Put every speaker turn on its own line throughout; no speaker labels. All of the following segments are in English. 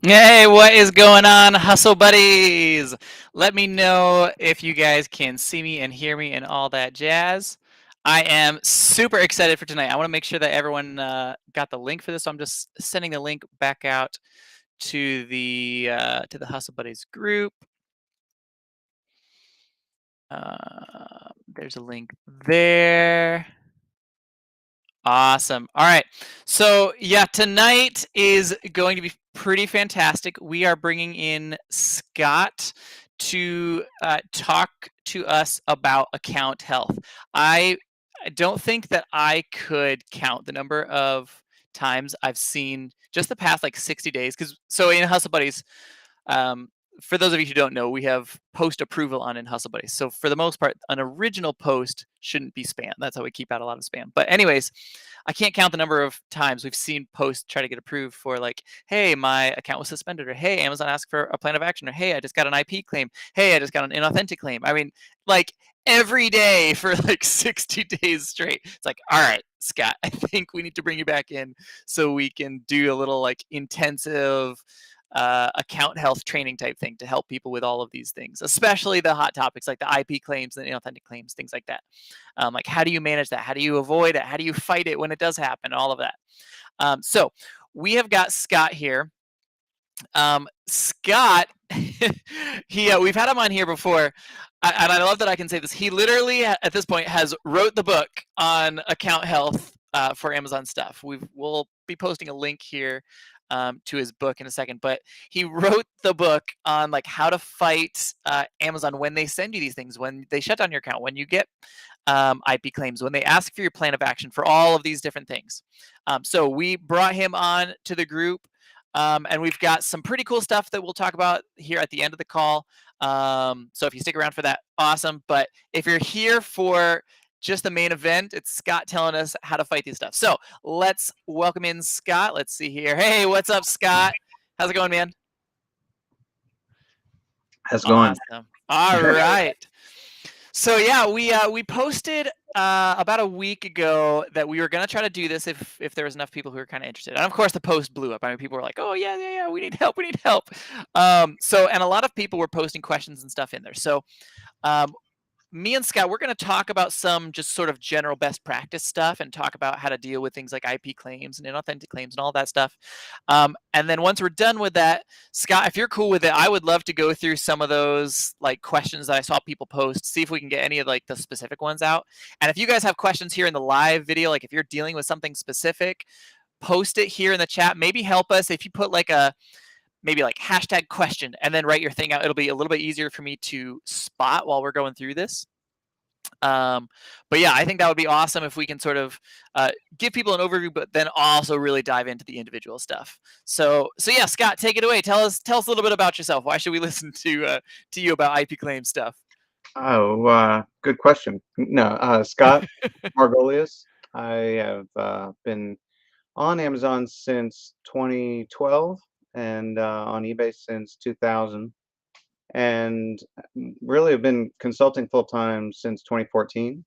Hey, what is going on, hustle buddies? Let me know if you guys can see me and hear me and all that jazz. I am super excited for tonight. I want to make sure that everyone got the link for this, so I'm just sending the link back out to the Hustle Buddies group. There's a link there. Awesome. All right. So, yeah, tonight is going to be pretty fantastic. We are bringing in Scott to talk to us about account health. I don't think that I could count the number of times I've seen just the past like 60 days. Because so in Hustle Buddies, um, for those of you who don't know, we have post approval on in Hustle Buddies. So for the most part, an original post shouldn't be spam. That's how we keep out a lot of spam. But anyways, I can't count the number of times we've seen posts try to get approved for like, hey, my account was suspended, or hey, Amazon asked for a plan of action, or hey, I just got an IP claim, hey, I just got an inauthentic claim. I mean, like every day for like 60 days straight. It's like, all right, Scott, I think we need to bring you back in so we can do a little like intensive account health training type thing to help people with all of these things, especially the hot topics like the IP claims and inauthentic claims, things like that. Like, how do you manage that? How do you avoid it? How do you fight it when it does happen? All of that. So we have got Scott here. Scott, we've had him on here before, and I love that I can say this. He literally, at this point, has wrote the book on account health for Amazon stuff. We'll be posting a link here to his book in a second, but he wrote the book on like how to fight Amazon when they send you these things, when they shut down your account, when you get IP claims, when they ask for your plan of action, for all of these different things. So we brought him on to the group. And we've got some pretty cool stuff that we'll talk about here at the end of the call. So if you stick around for that, awesome. But if you're here for just the main event, it's Scott telling us how to fight these stuff. So let's welcome in Scott. Let's see here. Hey, what's up, Scott? How's it going, man?
How's it going?
Awesome. All right. So yeah, we posted about a week ago that we were gonna try to do this if there was enough people who were kind of interested, and of course the post blew up. I mean, people were like, "Oh yeah, yeah, yeah, we need help, we need help." So and a lot of people were posting questions and stuff in there. So um, me and Scott, we're going to talk about some just sort of general best practice stuff and talk about how to deal with things like IP claims and inauthentic claims and all that stuff. And then once we're done with that, Scott, if you're cool with it, I would love to go through some of those like questions that I saw people post, see if we can get any of like the specific ones out. And if you guys have questions here in the live video, like if you're dealing with something specific, post it here in the chat. Maybe help us if you put like a maybe like hashtag question and then write your thing out. It'll be a little bit easier for me to spot while we're going through this. Um, but yeah, I think that would be awesome if we can sort of give people an overview, but then also really dive into the individual stuff. So yeah, Scott, take it away. Tell us a little bit about yourself. Why should we listen to you about IP claim stuff?
Oh, good question. No, Scott Margolius. I have been on Amazon since 2012 and on eBay since 2000, and really have been consulting full time since 2014.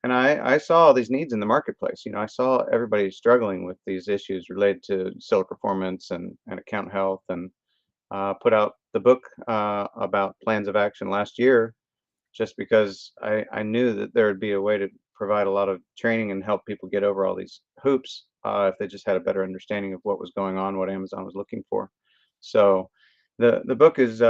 And I saw all these needs in the marketplace. I saw everybody struggling with these issues related to seller performance and account health, and put out the book about plans of action last year just because I knew that there would be a way to provide a lot of training and help people get over all these hoops if they just had a better understanding of what was going on, what Amazon was looking for. So the book is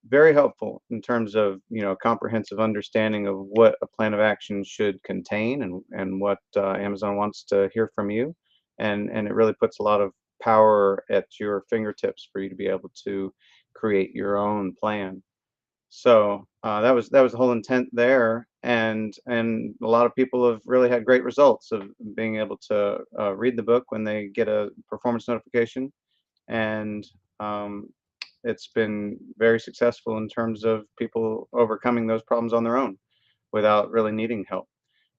very helpful in terms of comprehensive understanding of what a plan of action should contain and what Amazon wants to hear from you, and it really puts a lot of power at your fingertips for you to be able to create your own plan. So that was the whole intent there, and a lot of people have really had great results of being able to read the book when they get a performance notification, and um, it's been very successful in terms of people overcoming those problems on their own without really needing help.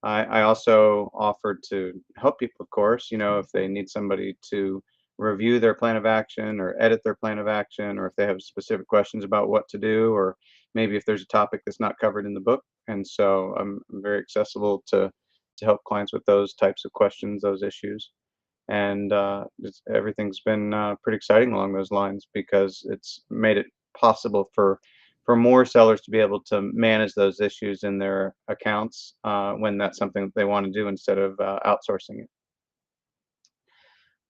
I also offered to help people, of course, if they need somebody to review their plan of action or edit their plan of action, or if they have specific questions about what to do, or maybe if there's a topic that's not covered in the book. And so I'm very accessible to help clients with those types of questions, those issues. and everything's been pretty exciting along those lines because it's made it possible for more sellers to be able to manage those issues in their accounts when that's something that they want to do instead of outsourcing it.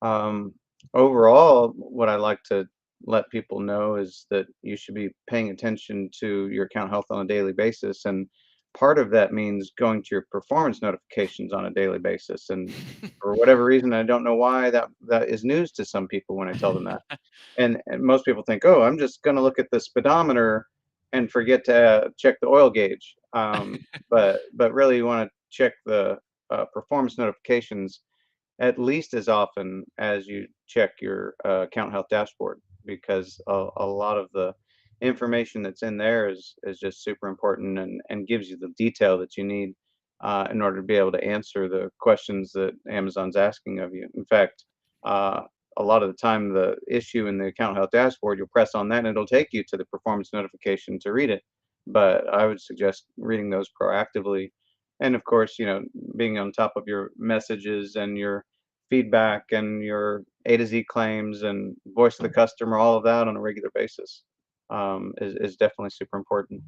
Um, Overall, what I like to let people know is that you should be paying attention to your account health on a daily basis. And part of that means going to your performance notifications on a daily basis. And for whatever reason, I don't know why that is news to some people when I tell them that. And most people think, oh, I'm just going to look at the speedometer and forget to check the oil gauge. But really, you want to check the performance notifications at least as often as you check your account health dashboard because a lot of the information that's in there is just super important and gives you the detail that you need in order to be able to answer the questions that Amazon's asking of you. In fact, uh, a lot of the time, the issue in the account health dashboard, you'll press on that and it'll take you to the performance notification to read it. But I would suggest reading those proactively. And of course, being on top of your messages and your feedback and your A to Z claims and voice of the customer, all of that on a regular basis, is definitely super important.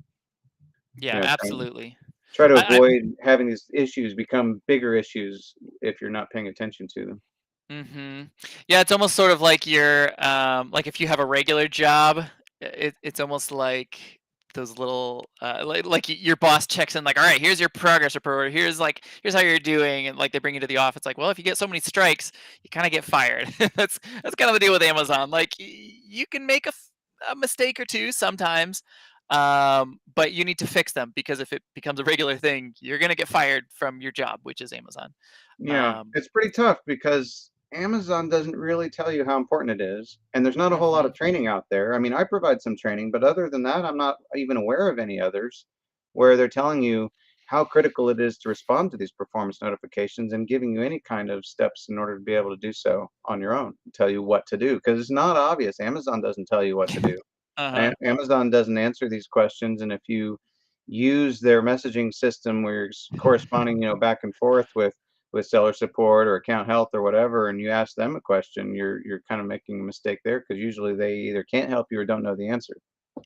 Yeah,
You know,
absolutely.
try to
I
avoid having these issues become bigger issues if you're not paying attention to them.
Mhm. Yeah, it's almost sort of like like if you have a regular job, it's almost like those little, like your boss checks in like, "All right, here's your progress report. Here's how you're doing," and like they bring you to the office. Like, well, if you get so many strikes, you kind of get fired. That's kind of the deal with Amazon. Like, you can make a mistake or two sometimes, but you need to fix them because if it becomes a regular thing, you're gonna get fired from your job, which is Amazon.
Yeah,
Um,
it's pretty tough because Amazon doesn't really tell you how important it is, and there's not a whole lot
mhm.
of training out there. I mean, I provide some training, but other than that, I'm not even aware of any others where they're telling you how critical it is to respond to these performance notifications and giving you any kind of steps in order to be able to do so on your own, tell you what to do because it's not obvious. Amazon doesn't tell you what to do.
Uh-huh.
Amazon doesn't answer these questions, and if you use their messaging system where you're corresponding, back and forth with seller support or account health or whatever, and you ask them a question, you're kind of making a mistake there because usually they either can't help you or don't know the answer.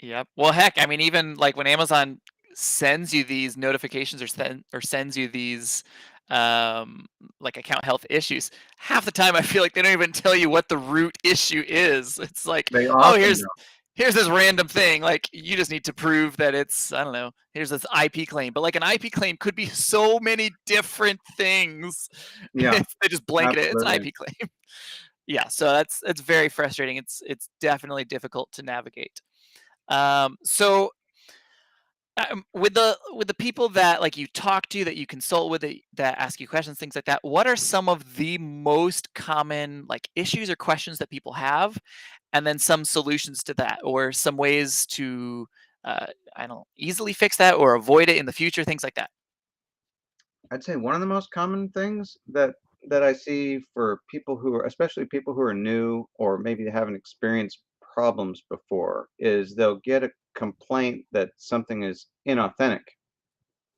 Yep. Well, heck, I mean, even like when Amazon sends you these notifications or sends you these um like account health issues, half the time I feel like they don't even tell you what the root issue is. It's like,
They
oh,
often
here's this random thing. Like you just need to prove that it's, I don't know, here's this IP claim. But like an IP claim could be so many different things.
Yeah,
They just blanket it. It's an
absolutely.
IP claim. Yeah, so that's very frustrating. It's definitely difficult to navigate. So with the people that like you talk to, that you consult with, that ask you questions, things like that, what are some of the most common like issues or questions that people have, and then some solutions to that, or some ways to uh, I don't know, easily fix that or avoid it in the future, things like that.
I'd say one of the most common things that I see for people who are, especially people who are new or maybe they haven't experienced problems before, is they'll get a complaint that something is inauthentic.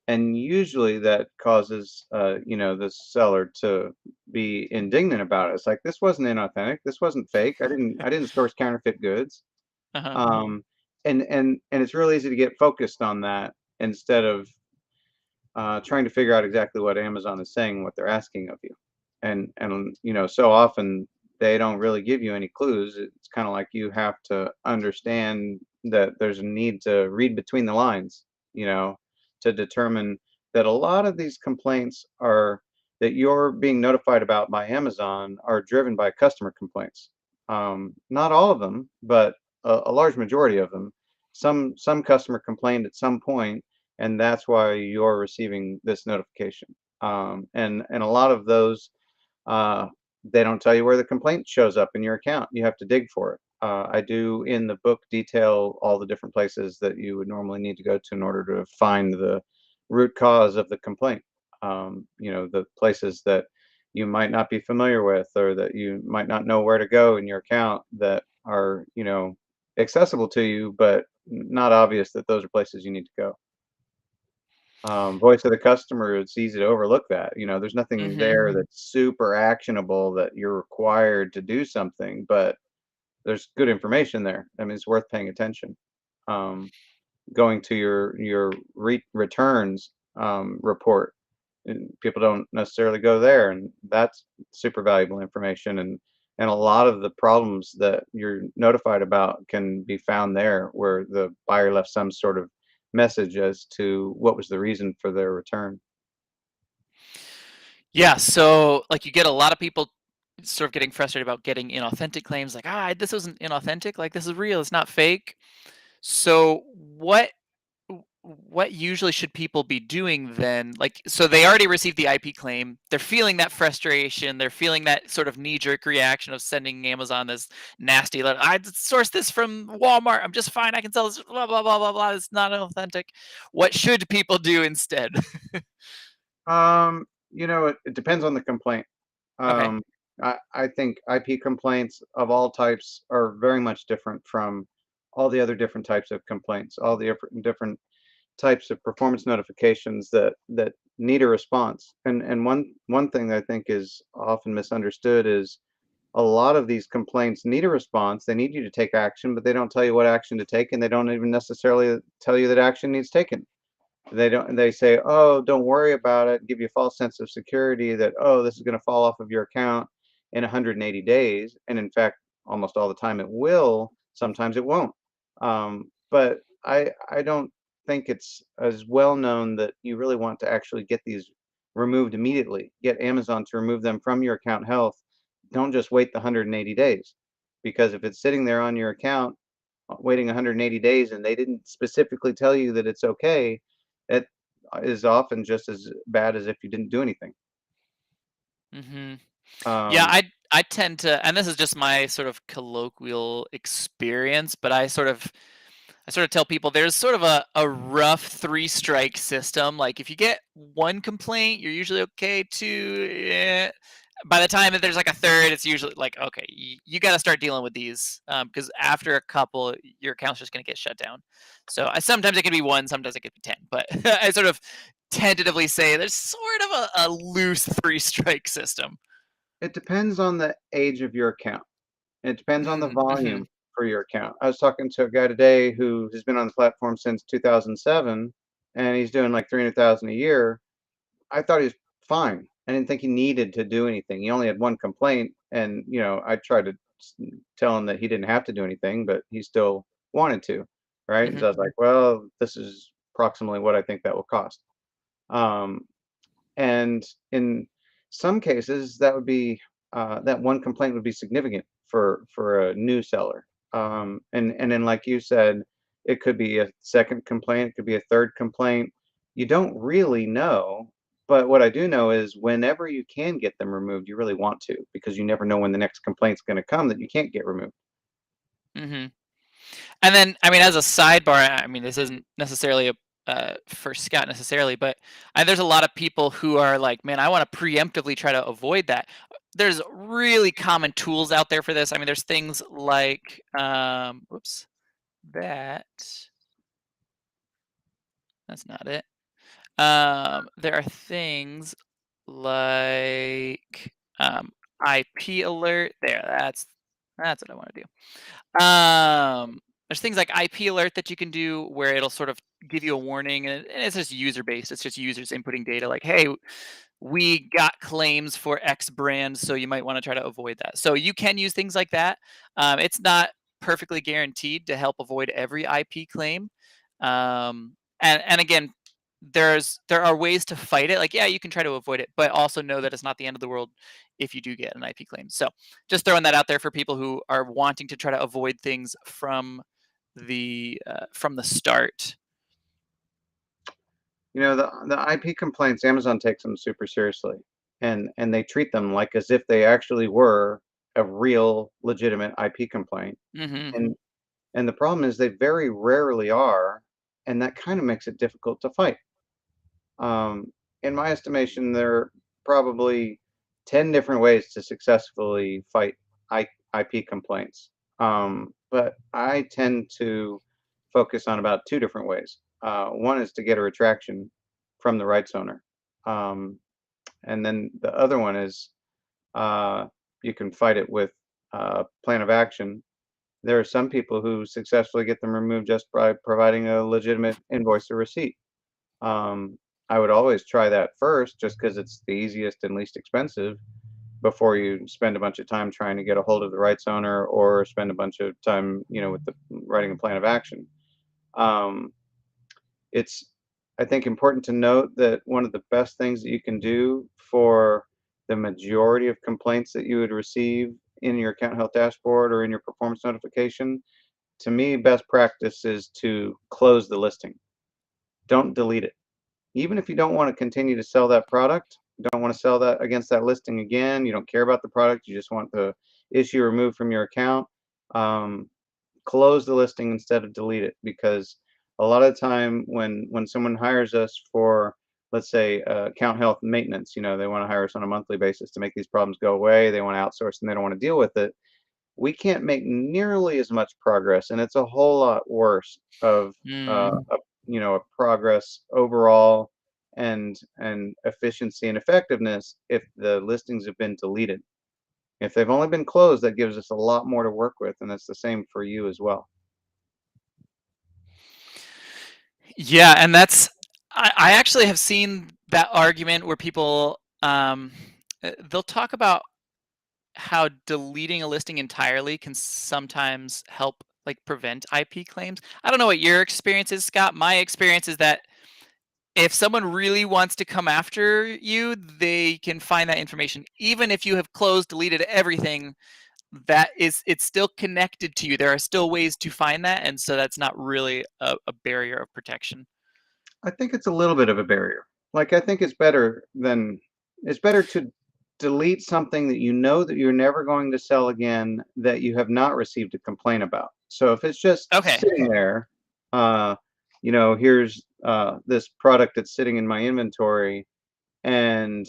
And usually that causes, the seller to be indignant about it. It's like, this wasn't inauthentic. This wasn't fake. I didn't source counterfeit goods.
Uh-huh.
Um, and it's really easy to get focused on that instead of trying to figure out exactly what Amazon is saying, what they're asking of you. And so often they don't really give you any clues. It's kind of like you have to understand that there's a need to read between the lines, you know, to determine that a lot of these complaints are that you're being notified about by Amazon are driven by customer complaints. Not all of them, but a large majority of them. Some customer complained at some point and that's why you're receiving this notification. And a lot of those, uh, they don't tell you where the complaint shows up in your account. You have to dig for it. I do in the book detail all the different places that you would normally need to go to in order to find the root cause of the complaint. The places that you might not be familiar with or that you might not know where to go in your account that are, accessible to you, but not obvious that those are places you need to go. Voice of the customer, it's easy to overlook that. There's nothing
Mhm.
there that's super actionable that you're required to do something, but there's good information there. I mean, it's worth paying attention. Um, Going to your returns report. And people don't necessarily go there, and that's super valuable information. And a lot of the problems that you're notified about can be found there, where the buyer left some sort of message as to what was the reason for their return.
Yeah, so, like, you get a lot of people sort of getting frustrated about getting inauthentic claims, like, "Ah, this isn't inauthentic, like, this is real, it's not fake." So, what usually should people be doing then? Like, so they already received the IP claim, they're feeling that frustration, they're feeling that sort of knee-jerk reaction of sending Amazon this nasty letter, "I sourced this from Walmart, I'm just fine, I can sell this, blah, blah, blah, blah, blah, it's not authentic." What should people do instead?
It depends on the complaint.
Okay.
Um, I think IP complaints of all types are very much different from all the other different types of complaints, all the different types of performance notifications that need a response. And one thing that I think is often misunderstood is a lot of these complaints need a response. They need you to take action, but they don't tell you what action to take, and they don't even necessarily tell you that action needs taken. They say, "Oh, don't worry about it," give you a false sense of security that, "Oh, this is gonna fall off of your account in 180 days," and in fact, almost all the time it will, sometimes it won't. But I don't think it's as well known that you really want to actually get these removed immediately. Get Amazon to remove them from your account health. Don't just wait the 180 days, because if it's sitting there on your account waiting 180 days and they didn't specifically tell you that it's okay, it is often just as bad as if you didn't do anything.
Mhm. Yeah,
Um,
I tend to, and this is just my sort of colloquial experience, but I sort of tell people there's sort of a rough three strike system. Like, if you get one complaint, you're usually okay. Two, by the time that there's like a third, it's usually like, okay, you got to start dealing with these, because after a couple, your account's just going to get shut down. So sometimes it can be one, sometimes it could be 10, but I sort of tentatively say there's sort of a loose three strike system.
it depends on the age of your account. It depends on the
Mm-hmm.
volume for your account. I was talking to a guy today who has been on the platform since 2007, and he's doing like 300,000 a year. I thought he was fine. I didn't think he needed to do anything. He only had one complaint, and I tried to tell him that he didn't have to do anything, but he still wanted to, right? And
Mm-hmm.
so I was like, "Well, this is approximately what I think that will cost." Um, and in some cases, that one complaint would be significant for a new seller. And then, like you said, it could be a second complaint, it could be a third complaint. You don't really know, but what I do know is whenever you can get them removed, you really want to, because you never know when the next complaint's going to come that you can't get removed.
Mm-hmm. And then, I mean, as a sidebar, I mean, this isn't necessarily a for Scott necessarily, but there's a lot of people who are like, man, I want to preemptively try to avoid that. There's really common tools out there for this. I mean, there's things like, whoops, that that's not it. There are things like IP alert. There, that's what I want to do. There's things like IP alert that you can do where it'll sort of give you a warning, and it's just user based. It's just users inputting data like, hey, we got claims for X brand, so you might want to try to avoid that. So you can use things like that. It's not perfectly guaranteed to help avoid every IP claim. And again, there are ways to fight it. Like, yeah, you can try to avoid it, but also know that it's not the end of the world if you do get an IP claim. So just throwing that out there for people who are wanting to try to avoid things from the start.
The IP complaints, Amazon takes them super seriously, and they treat them like as if they actually were a real legitimate IP complaint.
Hmm.
And and the problem is they very rarely are, and that kind of makes it difficult to fight. In my estimation, there are probably 10 different ways to successfully fight IP complaints. But I tend to focus on about two different ways. One is to get a retraction, from the rights owner. Um, and then the other one is uh, you can fight it with plan of action. There are some people who successfully get them removed just by providing a legitimate invoice or receipt. Um, I would always try that first just because it's the easiest and least expensive before you spend a bunch of time trying to get a hold of the rights owner or spend a bunch of time, with the writing a plan of action. Um, it's, I think, important to note that one of the best things that you can do for the majority of complaints that you would receive in your account health dashboard or in your performance notification, to me, best practice is to close the listing. Don't delete it. Even if you don't want to continue to sell that product, don't want to sell that against that listing again, you don't care about the product, you just want the issue removed from your account, um, close the listing instead of delete it, because a lot of the time when someone hires us for, let's say, account health maintenance, they want to hire us on a monthly basis to make these problems go away, they want to outsource and they don't want to deal with it, we can't make nearly as much progress, and it's a whole lot worse of
Mm.
a progress overall and efficiency and effectiveness if the listings have been deleted. If they've only been closed, that gives us a lot more to work with, and that's the same for you as well.
Yeah, and I actually have seen that argument where people they'll talk about how deleting a listing entirely can sometimes help like prevent IP claims. I don't know what your experience is, Scott. My experience is that if someone really wants to come after you, they can find that information. Even if you have closed, deleted everything, it's still connected to you. There are still ways to find that, and so that's not really a barrier of protection.
I think it's a little bit of a barrier. Like, I think it's better to delete something that you know that you're never going to sell again that you have not received a complaint about. So if it's just
Okay.
sitting there, here's this product that's sitting in my inventory and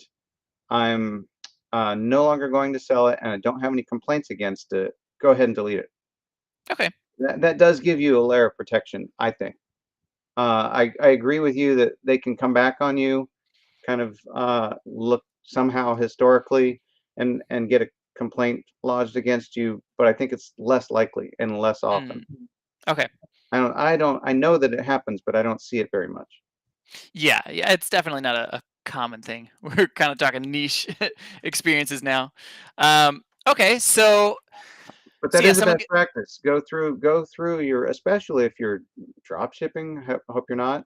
I'm no longer going to sell it and I don't have any complaints against it, go ahead and delete it.
Okay.
That does give you a layer of protection, I think. I agree with you that they can come back on you, kind of look somehow historically and get a complaint lodged against you, but I think it's less likely and less
Mm,
often.
okay.
I know that it happens, but I don't see it very much.
Yeah, yeah, it's definitely not a common thing. We're kind of talking niche experiences now. Okay,
But
so
that
yeah,
is a
someone
best practice. Go through your, especially if you're drop shipping. Hope you're not.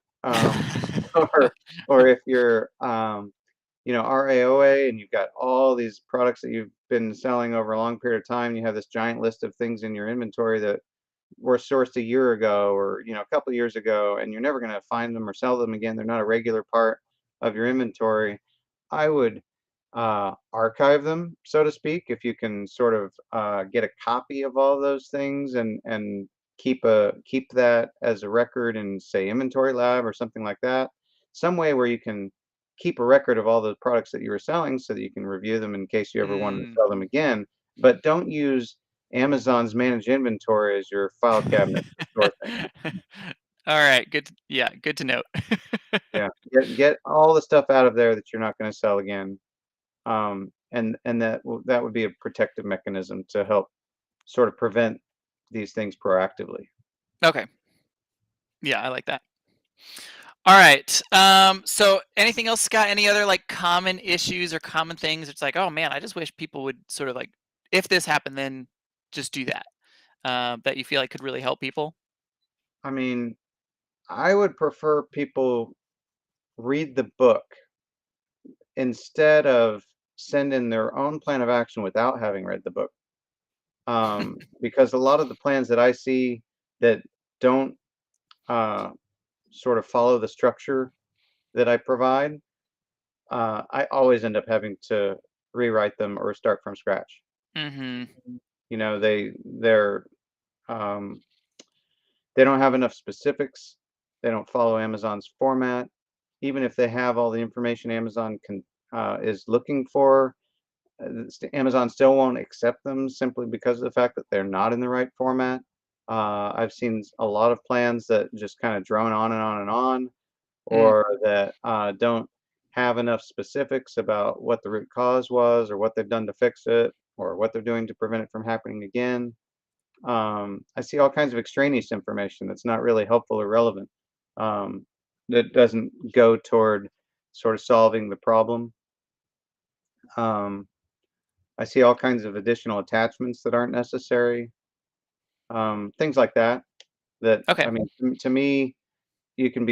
Or if you're RAOA and you've got all these products that you've been selling over a long period of time. You have this giant list of things in your inventory that were sourced a year ago or a couple of years ago, and you're never going to find them or sell them again. They're not a regular part of your inventory. I would archive them, so to speak, if you can sort of get a copy of all those things and keep that as a record in, say, Inventory Lab or something like that. Some way where you can keep a record of all the products that you were selling so that you can review them in case you ever wanted to
mm.
sell them again. But don't use Amazon's managed inventory as your file cabinet to store things.
All right, good. Yeah, good to note.
Yeah, get all the stuff out of there that you're not going to sell again. And that would be a protective mechanism to help sort of prevent these things proactively.
Okay, yeah, I like that. All right. So anything else, Scott? Any other like common issues or common things? It's like, oh man, I just wish people would sort of like, if this happened, then just do that. That you feel like could really help people.
I mean, I would prefer people read the book instead of send in their own plan of action without having read the book. Because a lot of the plans that I see that don't uh, sort of follow the structure that I provide, I always end up having to rewrite them or start from scratch.
Mm-hmm.
You know, um, they don't have enough specifics. They don't follow Amazon's format. Even if they have all the information Amazon is looking for, Amazon still won't accept them simply because of the fact that they're not in the right format. I've seen a lot of plans that just kind of drone on and on and on.
Mm,
or that don't have enough specifics about what the root cause was or what they've done to fix it or what they're doing to prevent it from happening again. I see all kinds of extraneous information that's not really helpful or relevant, that doesn't go toward sort of solving the problem. Um, I see all kinds of additional attachments that aren't necessary, things like that. That
okay.
I mean, to me, you can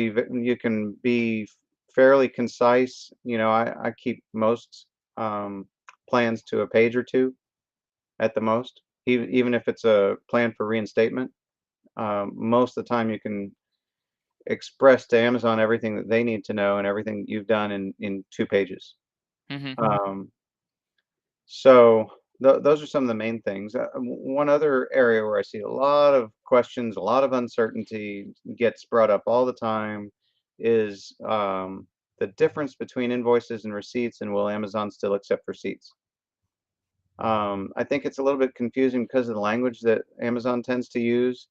be fairly concise. I keep most plans to a page or two at the most, even if it's a plan for reinstatement. Most of the time, you can express to Amazon everything that they need to know and everything that you've done in 2 pages.
Mhm.
Um, so those are some of the main things. One other area where I see a lot of questions, a lot of uncertainty gets brought up all the time is the difference between invoices and receipts, and will Amazon still accept receipts? I think it's a little bit confusing because of the language that Amazon tends to use,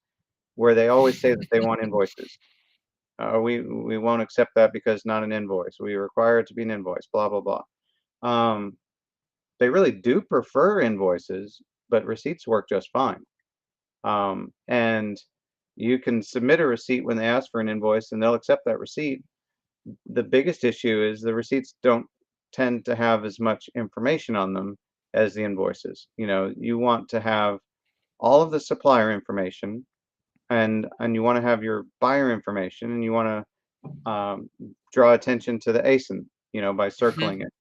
where they always say that they want invoices. We won't accept that because not an invoice. We require it to be an invoice. Blah blah blah. Um, they really do prefer invoices, but receipts work just fine. And you can submit a receipt when they ask for an invoice, and they'll accept that receipt. The biggest issue is the receipts don't tend to have as much information on them as the invoices. You want to have all of the supplier information, and you want to have your buyer information, and you want to draw attention to the ASIN, by
Mhm.
circling it.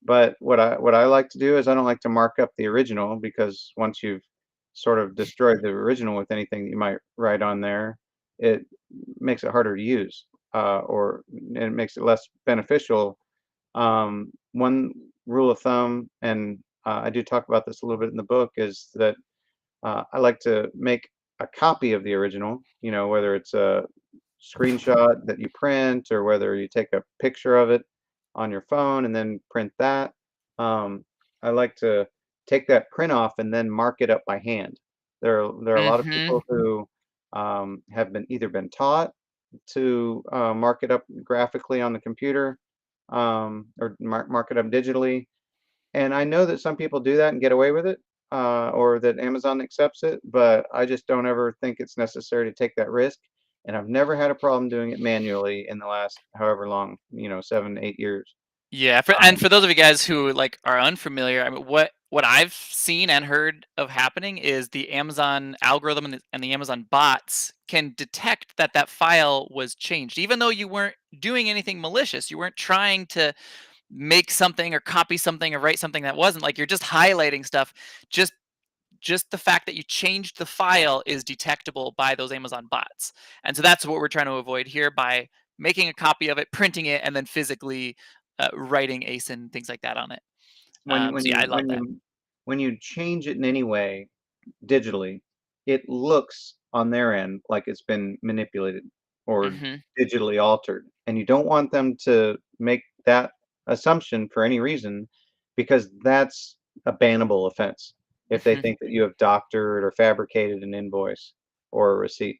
But what I like to do is I don't like to mark up the original, because once you've sort of destroyed the original with anything that you might write on there, it makes it harder to use, or it makes it less beneficial. One rule of thumb, and I do talk about this a little bit in the book, is that I like to make a copy of the original, whether it's a screenshot that you print or whether you take a picture of it on your phone and then print that. Um, I like to take that print off and then mark it up by hand. There are a lot of
Mhm.
people who have been taught to mark it up graphically on the computer, or mark it up digitally, and I know that some people do that and get away with it, or that Amazon accepts it, but I just don't ever think it's necessary to take that risk. And I've never had a problem doing it manually in the last however long, 7, 8 years.
Yeah,
Um,
for those of you guys who, like, are unfamiliar, I mean, what I've seen and heard of happening is the Amazon algorithm and the Amazon bots can detect that that file was changed, even though you weren't doing anything malicious. You weren't trying to make something or copy something or write something that wasn't, like, you're just highlighting stuff. Just just the fact that you changed the file is detectable by those Amazon bots. And so that's what we're trying to avoid here by making a copy of it, printing it, and then physically writing ASIN, things like that on it.
when when
So yeah,
you
I love
when
that.
you when you change it in any way digitally, it looks on their end like it's been manipulated or
Hmm.
digitally altered, and you don't want them to make that assumption for any reason, because that's a bannable offense if they
Hmm.
think that you have doctored or fabricated an invoice or a receipt.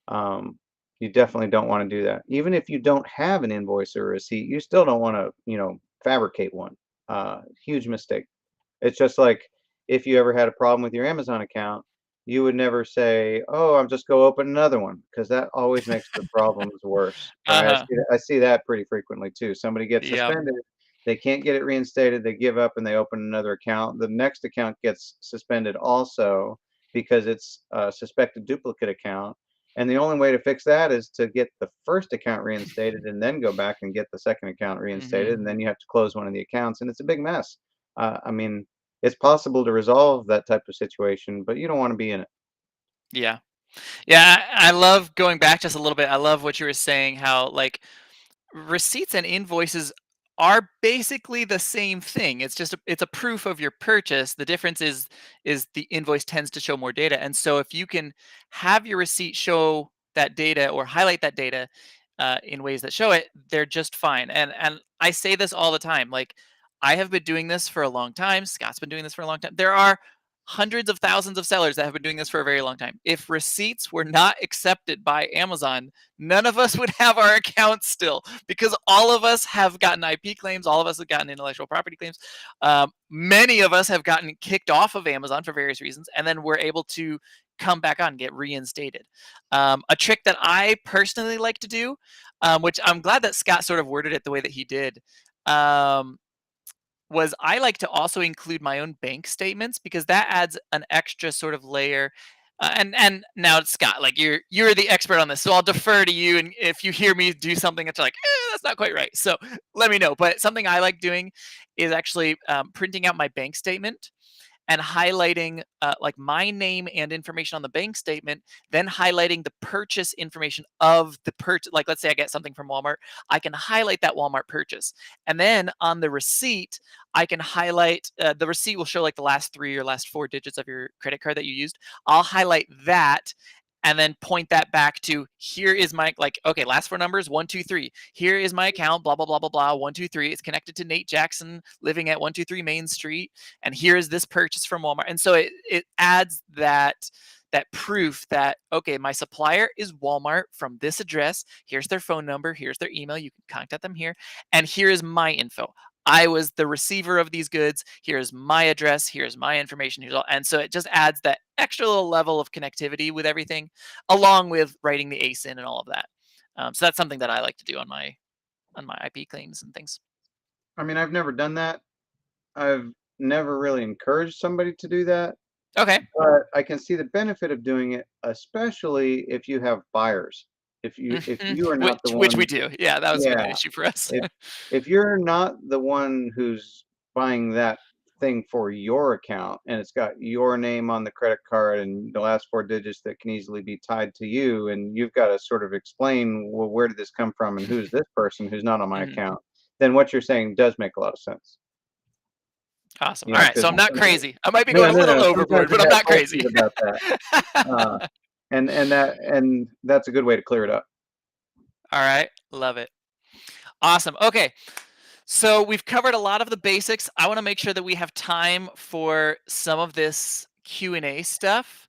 Um, you definitely don't want to do that. Even if you don't have an invoice or a receipt, you still don't want to, fabricate one. Huge mistake. It's just like if you ever had a problem with your Amazon account, you would never say, "Oh, I'll just go open another one," because that always makes the problems worse, right?
Uh-huh.
I see that pretty frequently too. Somebody gets
Yep.
suspended, they can't get it reinstated, they give up and they open another account. The next account gets suspended also because it's a suspected duplicate account. And the only way to fix that is to get the first account reinstated and then go back and get the second account
Hmm.
reinstated. And then you have to close one of the accounts, and it's a big mess. I mean, it's possible to resolve that type of situation, but you don't want to be in it.
Yeah. Yeah, I love going back just a little bit. I love what you were saying, how, like, receipts and invoices are basically the same thing. It's just it's a proof of your purchase. The difference is the invoice tends to show more data. And so if you can have your receipt show that data or highlight that data in ways that show it, they're just fine. And I say this all the time. Like, I have been doing this for a long time. Scott's been doing this for a long time. There are hundreds of thousands of sellers that have been doing this for a very long time. If receipts were not accepted by Amazon, none of us would have our accounts still, because all of us have gotten IP claims, all of us have gotten intellectual property claims. Many of us have gotten kicked off of Amazon for various reasons, and then we're able to come back on and get reinstated. A trick that I personally like to do, which I'm glad that Scott sort of worded it the way that he did, was I like to also include my own bank statements, because that adds an extra sort of layer. And now Scott, like you're the expert on this, so I'll defer to you. And if you hear me do something that's like, that's not quite right, so let me know. But something I like doing is actually printing out my bank statement and highlighting like my name and information on the bank statement, then highlighting the purchase information of the purchase. Like, let's say I get something from Walmart, I can highlight that Walmart purchase. And then on the receipt, I can highlight the receipt will show like the last 3 or last 4 digits of your credit card that you used. I'll highlight that and then point that back to, here is my, like, okay, last 4 numbers 123, here is my account, blah blah blah blah blah, 123, it's connected to Nate Jackson living at 123 Main Street, and here is this purchase from Walmart. And so it adds that proof that, okay, my supplier is Walmart from this address, here's their phone number, here's their email, you can contact them here, and here is my info. I was the receiver of these goods. Here's my address. Here's my information. Here's all. And so it just adds that extra little level of connectivity with everything, along with writing the ASIN and all of that. So that's something that I like to do on my IP claims and things.
I mean, I've never done that. I've never really encouraged somebody to do that,
Okay.
but I can see the benefit of doing it, especially if you have buyers. If you are not the
Which we
one.
do. Yeah, that was been
Yeah.
an issue for us.
If if you're not the one who's buying that thing for your account and it's got your name on the credit card and the last 4 digits that can easily be tied to you, and you've gotta sort of explain, "Well, where did this come from and who's this person who's not on my
Mhm.
account?" Then what you're saying does make a lot of sense.
Awesome.
You
All
know,
right. So
because
I'm not
sometimes.
crazy. I might be
No,
going a
no,
little
no, sometimes
overboard,
we
but I'm
have
not crazy.
questions about that, uh, and that's a good way to clear it up.
All right. Love it. Awesome. Okay. So we've covered a lot of the basics. I want to make sure that we have time for some of this Q&A stuff.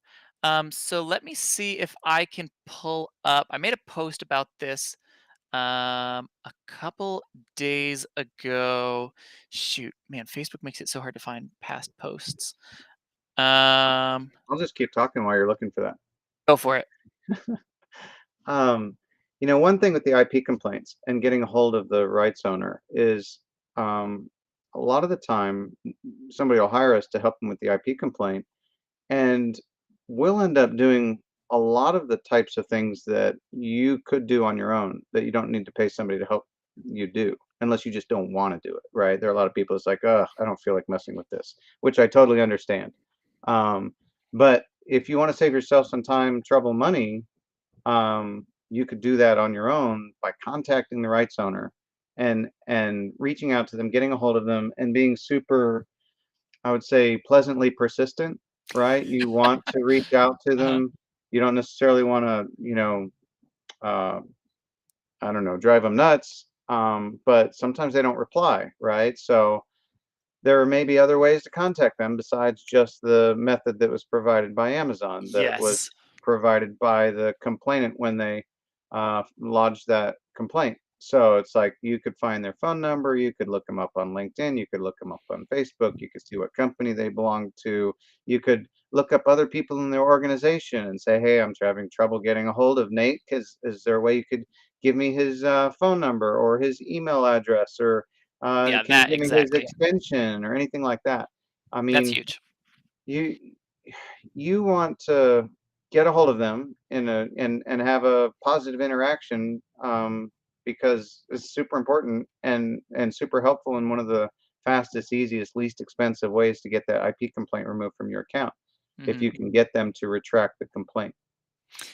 So let me see if I can pull up. I made a post about this a couple days ago. Shoot, man, Facebook makes it so hard to find past posts.
I'll just keep talking while you're looking for that.
Go for it.
Um, one thing with the IP complaints and getting a hold of the rights owner is um, a lot of the time somebody will hire us to help them with the IP complaint, and we'll end up doing a lot of the types of things that you could do on your own that you don't need to pay somebody to help you do unless you just don't want to do it, right? There are a lot of people it's like, oh, I don't feel like messing with this, which I totally understand. Um, but if you want to save yourself some time, trouble, money, you could do that on your own by contacting the rights owner and reaching out to them, getting a hold of them, and being super, I would say, pleasantly persistent, right? You want to reach out to
Uh-huh.
them. You don't necessarily want to, uh, I don't know, drive them nuts. But sometimes they don't reply, right? So there may be other ways to contact them besides just the method that was provided by Amazon, that was
Yes.
provided by the complainant when they lodged that complaint. So it's like you could find their phone number, you could look them up on LinkedIn, you could look them up on Facebook, you could see what company they belong to, you could look up other people in their organization and say, hey, I'm having trouble getting a hold of Nate. Is there a way you could give me his phone number or his email address, or
Yeah,
can you
that
give me his
exactly.
extension or anything like that? I
That's
mean,
huge.
you you want to get a hold of them and have a positive interaction, because it's super important and super helpful and one of the fastest, easiest, least expensive ways to get that IP complaint removed from your account if
Mhm.
you can get them to retract the complaint.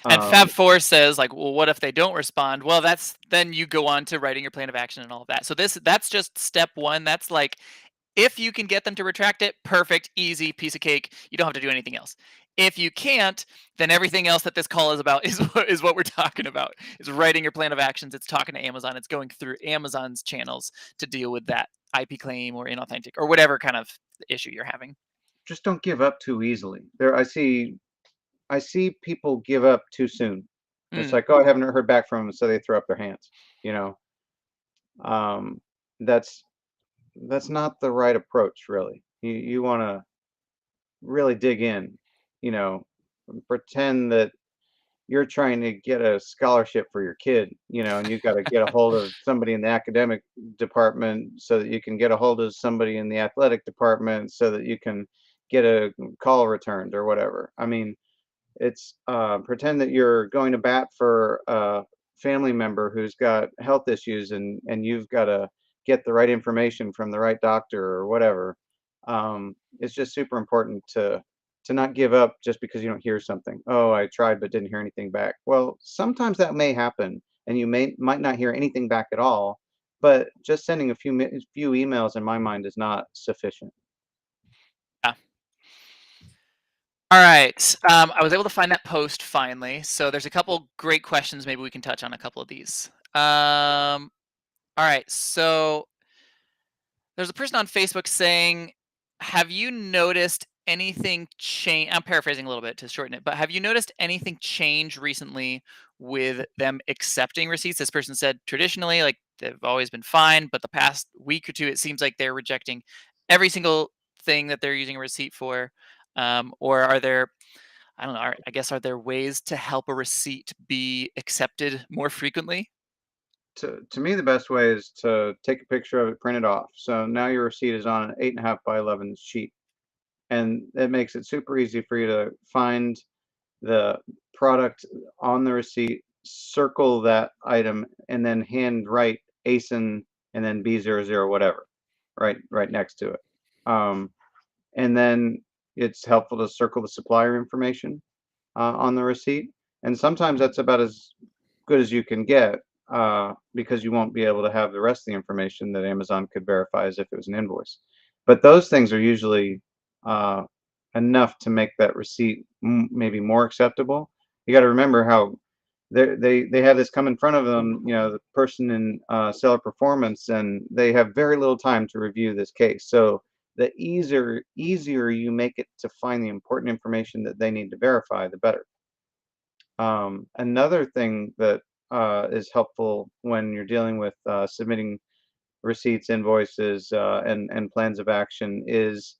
And
Um,
Fab4 says, like, well, what if they don't respond? Well, that's then you go on to writing your plan of action and all of that. So that's just step one. That's like, if you can get them to retract it, perfect, easy, piece of cake. You don't have to do anything else. If you can't, then everything else that this call is about is what we're talking about. Is writing your plan of actions. It's talking to Amazon. It's going through Amazon's channels to deal with that IP claim or inauthentic or whatever kind of issue you're having.
just don't give up too easily. I see people give up too soon. It's
Mm,
like, "Oh, I haven't heard back from 'em," so they throw up their hands, you know? Um, that's that's not the right approach, really. You wanna really dig in, you know, pretend that you're trying to get a scholarship for your kid, and you've gotta get a hold of somebody in the academic department so that you can get a hold of somebody in the athletic department so that you can get a call returned or whatever. I mean, it's pretend that you're going to bat for a family member who's got health issues, and you've got to get the right information from the right doctor or whatever. It's just super important to not give up just because you don't hear something. Oh, I tried but didn't hear anything back. Well, sometimes that may happen, and you might not hear anything back at all. But just sending a few emails, in my mind, is not sufficient.
yeah. All right. I was able to find that post finally. So there's a couple great questions. Maybe we can touch on a couple of these. All right. So there's a person on Facebook saying, "Have you noticed anything change?" I'm paraphrasing a little bit to shorten it, but have you noticed anything change recently with them accepting receipts? This person said traditionally, like they've always been fine, but the past week or two, it seems like they're rejecting every single thing that they're using a receipt for. Or are there, I don't know, I guess, are there ways to help a receipt be accepted more frequently?
To me, the best way is to take a picture of it, print it off. So now your receipt is on an 8.5 by 11 sheet, and it makes it super easy for you to find the product on the receipt, circle that item, and then hand write ASIN and then B00 whatever, right next to it. Um, and then it's helpful to circle the supplier information on the receipt. And sometimes that's about as good as you can get, because you won't be able to have the rest of the information that Amazon could verify as if it was an invoice. But those things are usually uh, enough to make that receipt maybe more acceptable. You got to remember how they have this come in front of them, the person in seller performance, and they have very little time to review this case. So the easier you make it to find the important information that they need to verify, the better. Another thing that is helpful when you're dealing with submitting receipts, invoices, and plans of action is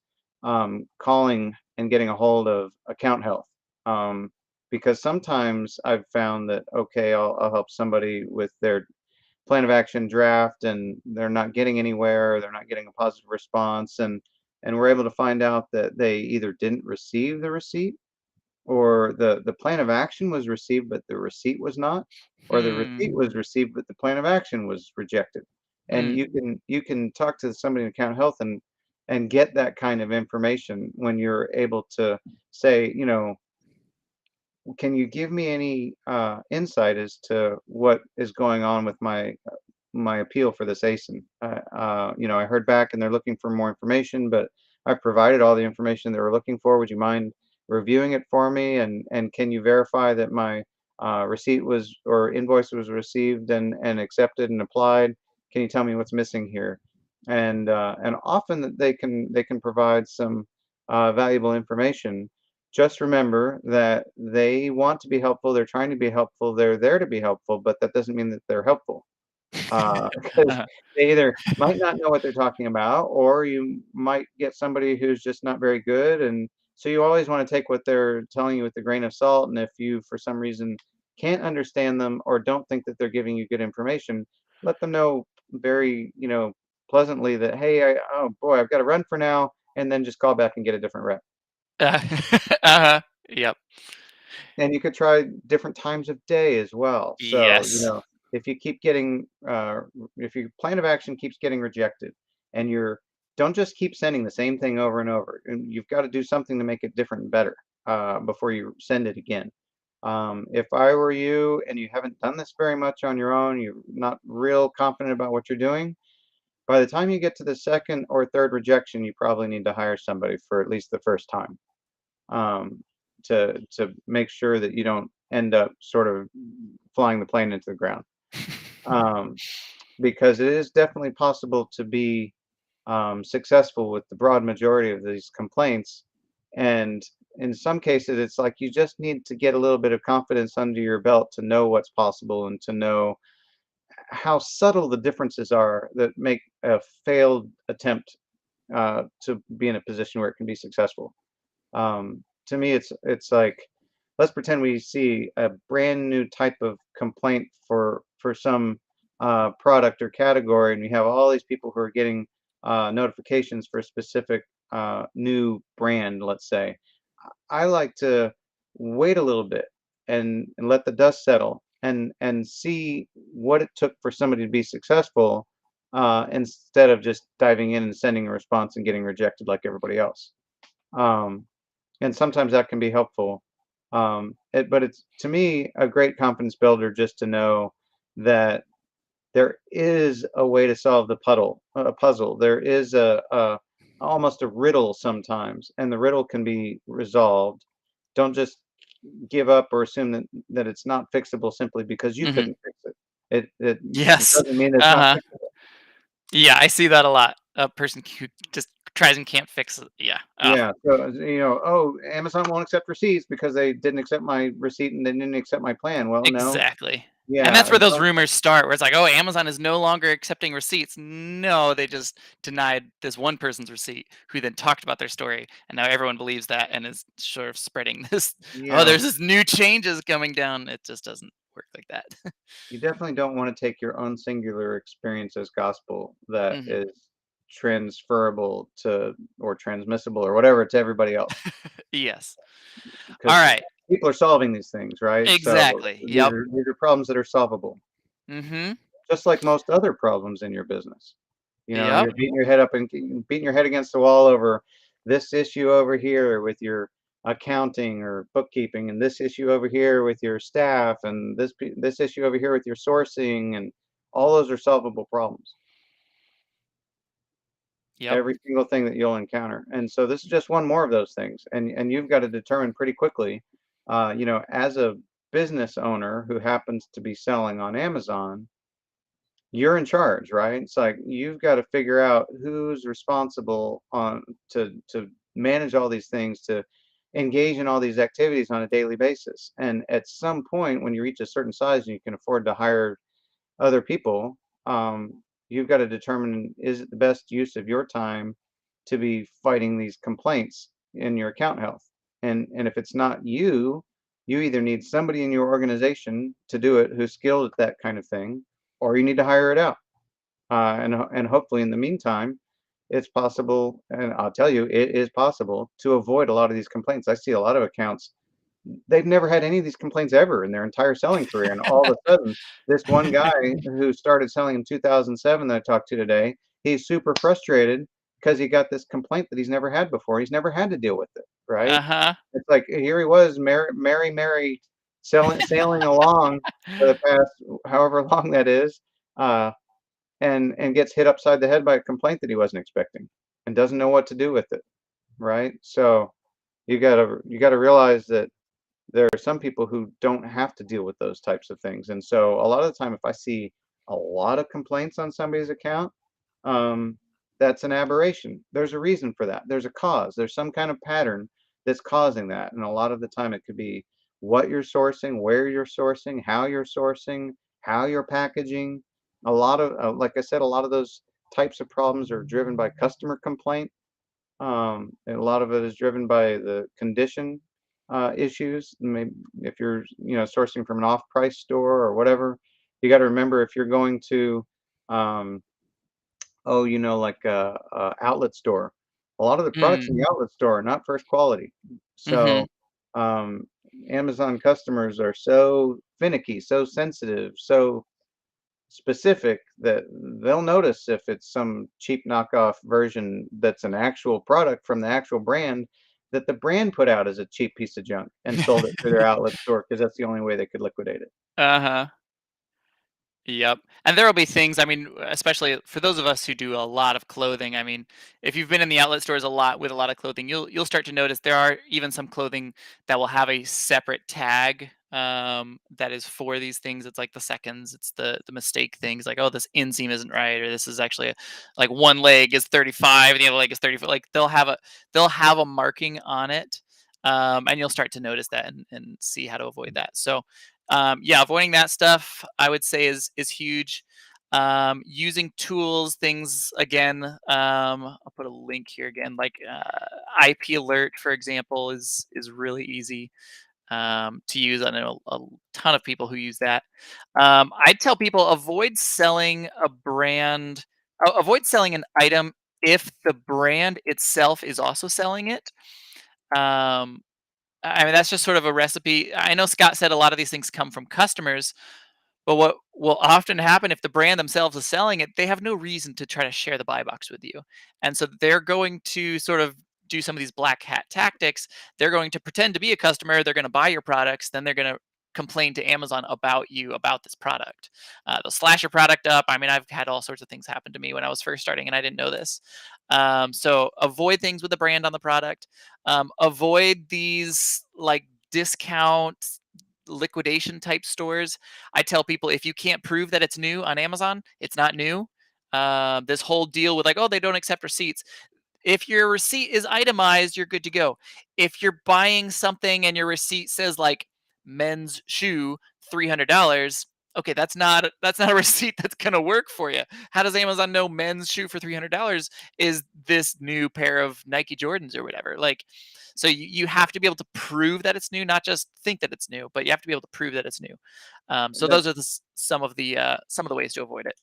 calling and getting a hold of account health. Um, because sometimes I've found that, okay, I'll help somebody with their plan of action draft, and they're not getting anywhere, they're not getting a positive response, and we're able to find out that they either didn't receive the receipt, or the plan of action was received, but the receipt was not, or the receipt
Hmm.
was received, but the plan of action was rejected. And
Mm.
you can talk to somebody in account health and get that kind of information when you're able to say, can you give me any insight as to what is going on with my appeal for this ASIN? I heard back and they're looking for more information, but I've provided all the information they were looking for. Would you mind reviewing it for me? And can you verify that my receipt was or invoice was received and accepted and applied? Can you tell me what's missing here? And often they can provide some valuable information. Just remember that they want to be helpful. They're trying to be helpful. They're there to be helpful, but that doesn't mean that they're helpful. Because
Uh-huh.
they either might not know what they're talking about, or you might get somebody who's just not very good, and so you always wanna take what they're telling you with a grain of salt, and if you, for some reason, can't understand them or don't think that they're giving you good information, let them know very, pleasantly that, "Hey, oh boy, I've gotta run for now," and then just call back and get a different rep.
Uh, uh-huh. Yep.
And you could try different times of day as well. So,
Yes.
if you keep getting, if your plan of action keeps getting rejected, and don't just keep sending the same thing over and over. And you've got to do something to make it different and better before you send it again. If I were you and you haven't done this very much on your own, you're not real confident about what you're doing, by the time you get to the second or third rejection, you probably need to hire somebody for at least the first time, um, to make sure that you don't end up sort of flying the plane into the ground. Um, because it is definitely possible to be successful with the broad majority of these complaints, And in some cases, it's like you just need to get a little bit of confidence under your belt to know what's possible and to know how subtle the differences are that make a failed attempt to be in a position where it can be successful. To me, it's like, let's pretend we see a brand new type of complaint for some product or category, and we have all these people who are getting notifications for a specific new brand, let's say. I like to wait a little bit and let the dust settle and see what it took for somebody to be successful, instead of just diving in and sending a response and getting rejected like everybody else. Um, and sometimes that can be helpful. But it's, to me, a great confidence builder just to know that there is a way to solve a puzzle. There is a almost a riddle sometimes, and the riddle can be resolved. Don't just give up or assume that it's not fixable simply because you
Mhm.
couldn't fix it. It
Yes.
doesn't mean it's not
Uh-huh.
fixable.
Yeah, I see that a lot. A person who just tries and can't fix it. Yeah. Oh,
Yeah, so, "Oh, Amazon won't accept receipts because they didn't accept my receipt and they didn't accept my plan." Well, no.
exactly. And that's
Yeah,
where those
don't.
rumors start, where it's like, "Oh, Amazon is no longer accepting receipts." No, they just denied this one person's receipt who then talked about their story, and now everyone believes that and is sort of spreading this, "Oh,
Yeah,
there's this new changes coming down." It just doesn't work like that.
you definitely don't wanna take your own singular experience as gospel that
Mhm.
is transferable to or transmissible or whatever to everybody else,
Yes.
'cause
Alright.
people are solving these things, right? So,
Exactly. Yep.
these are problems that are solvable,
Mhm.
just like most other problems in your business.
Yep.
You're beating your head up and beating your head against the wall over this issue over here with your accounting or bookkeeping, and this issue over here with your staff, and this issue over here with your sourcing, and all those are solvable problems.
Yep.
Every single thing that you'll encounter, and so this is just one more of those things, and you've got to determine pretty quickly, as a business owner who happens to be selling on Amazon, you're in charge, right? It's like you've got to figure out who's responsible on to manage all these things, to engage in all these activities on a daily basis. And at some point, when you reach a certain size and you can afford to hire other people, you've got to determine, is it the best use of your time to be fighting these complaints in your account health? And if it's not you, you either need somebody in your organization to do it who's skilled at that kind of thing, or you need to hire it out. And hopefully in the meantime, it's possible, and I'll tell you, it is possible to avoid a lot of these complaints. I see a lot of accounts, they've never had any of these complaints ever in their entire selling career, and all of a sudden, this one guy who started selling in 2007 that I talked to today, he's super frustrated because he got this complaint that he's never had before. He's never had to deal with it, right?
Uh-huh.
It's like here he was, merry, sailing along for the past however long that is, uh, and gets hit upside the head by a complaint that he wasn't expecting and doesn't know what to do with it, right? So you gotta realize that there are some people who don't have to deal with those types of things. And so a lot of the time, if I see a lot of complaints on somebody's account, um, that's an aberration. There's a reason for that. There's a cause. There's some kind of pattern that's causing that. And a lot of the time, it could be what you're sourcing, where you're sourcing, how you're packaging. A lot of, like I said, a lot of those types of problems are driven by customer complaint, and a lot of it is driven by the condition issues. Maybe if you're, sourcing from an off-price store or whatever, you got to remember if you're going to, um, like a outlet store, a lot of the products in
Mm.
the outlet store are not first quality.
Mhm.
So um, Amazon customers are so finicky, so sensitive, so specific that they'll notice if it's some cheap knockoff version that's an actual product from the actual brand that the brand put out as a cheap piece of junk and sold it through their outlet store because that's the only way they could liquidate it.
Uh-huh. Yep. And there will be things, I mean, especially for those of us who do a lot of clothing. I mean, if you've been in the outlet stores a lot with a lot of clothing, you'll start to notice there are even some clothing that will have a separate tag that is for these things. It's like the seconds, it's the mistake things like, oh, this inseam isn't right, or this is actually like one leg is 35 and the other leg is 30. Like they'll have a marking on it. And you'll start to notice that and see how to avoid that. So yeah, avoiding that stuff I would say is huge. Using tools, things again. I'll put a link here again, like IP alert, for example, is really easy to use. I know a ton of people who use that. I tell people avoid selling a brand, avoid selling an item if the brand itself is also selling it. Um, I mean, that's just sort of a recipe. I know Scott said a lot of these things come from customers, but what will often happen if the brand themselves is selling it, they have no reason to try to share the buy box with you. And so they're going to sort of do some of these black hat tactics. They're going to pretend to be a customer, they're going to buy your products, then they're going to complain to Amazon about you about this product. They'll slash your product up. I mean, I've had all sorts of things happen to me when I was first starting and I didn't know this. So avoid things with the brand on the product. Avoid these like discount liquidation type stores. I tell people if you can't prove that it's new on Amazon, it's not new. This whole deal with like, oh, they don't accept receipts. If your receipt is itemized, you're good to go. If you're buying something and your receipt says like men's shoe, $300, okay, that's not a receipt that's gonna work for you. How does Amazon know men's shoe for $300 is this new pair of Nike Jordans or whatever? Like, so you have to be able to prove that it's new, not just think that it's new, but you have to be able to prove that it's new. So
That
those are some of the ways to avoid it.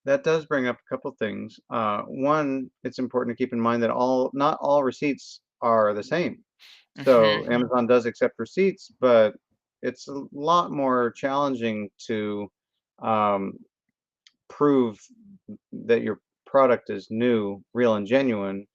that does bring up a couple things. One, it's important to keep in mind that not all receipts are the same. So
Hmm.
Amazon does accept receipts, but it's a lot more challenging to um, prove that your product is new, real, and genuine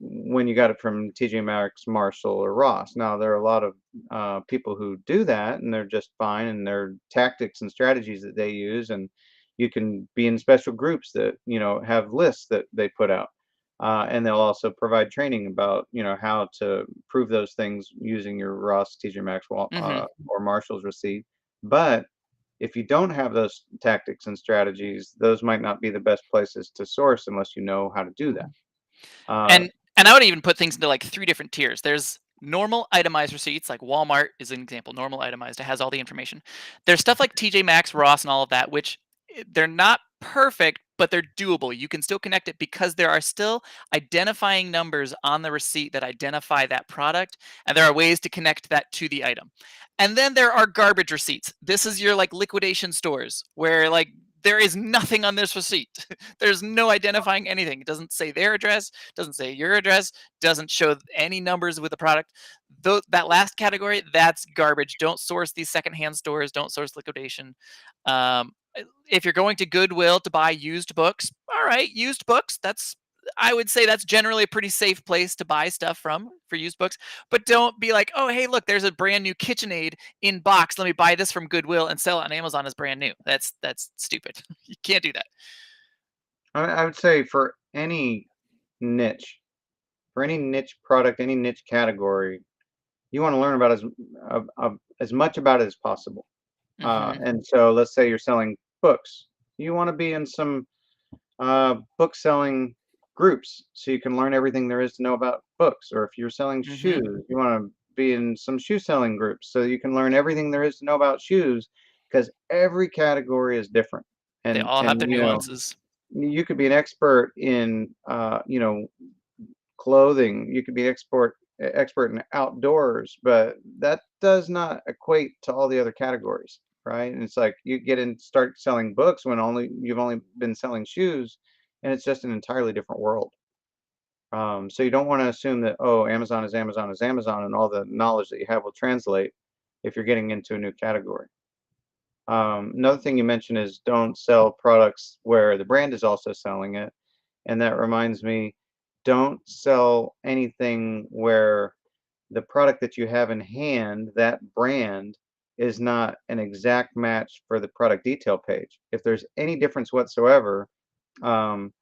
when you got it from TJ Maxx, Marshall, or Ross. Now, there are a lot of people who do that, and they're just fine, and their tactics and strategies that they use, and you can be in special groups that have lists that they put out, and they'll also provide training about how to prove those things using your Ross, TJ Maxx,
Hmm.
or Marshall's receipt. But if you don't have those tactics and strategies, those might not be the best places to source unless you know how to do that. Uh,
And I would even put things into like three different tiers. There's normal itemized receipts, like Walmart is an example. Normal itemized, it has all the information. There's stuff like TJ Maxx, Ross, and all of that, which they're not perfect, but they're doable. You can still connect it because there are still identifying numbers on the receipt that identify that product, and there are ways to connect that to the item. And then there are garbage receipts. This is your like liquidation stores where like there is nothing on this receipt. There's no identifying anything. It doesn't say their address, doesn't say your address, doesn't show any numbers with the product. That last category, that's garbage. Don't source these secondhand stores. Don't source liquidation. Um, if you're going to Goodwill to buy used books, all right, used books. I would say that's generally a pretty safe place to buy stuff from for used books. But don't be like, oh, hey, look, there's a brand new KitchenAid in box. Let me buy this from Goodwill and sell it on Amazon as brand new. That's stupid. You can't do that.
I would say niche, for any niche product, any niche category, you want to learn about as much about it as possible.
Hmm.
And so, let's say you're selling books, you want to be in some book selling groups so you can learn everything there is to know about books. Or if you're selling
Hmm.
shoes, you want to be in some shoe selling groups so you can learn everything there is to know about shoes, because every category is different.
They all have
And
their nuances.
you could be an expert in clothing. You could be expert in outdoors, but that does not equate to all the other categories, right? And it's like you get in start selling books when only you've only been selling shoes, and it's just an entirely different world. So you don't want to assume that, oh, Amazon is Amazon is Amazon, and all the knowledge that you have will translate if you're getting into a new category. Another thing you mentioned is don't sell products where the brand is also selling it. And that reminds me, don't sell anything where the product that you have in hand, that brand, is not an exact match for the product detail page. If there's any difference whatsoever, um,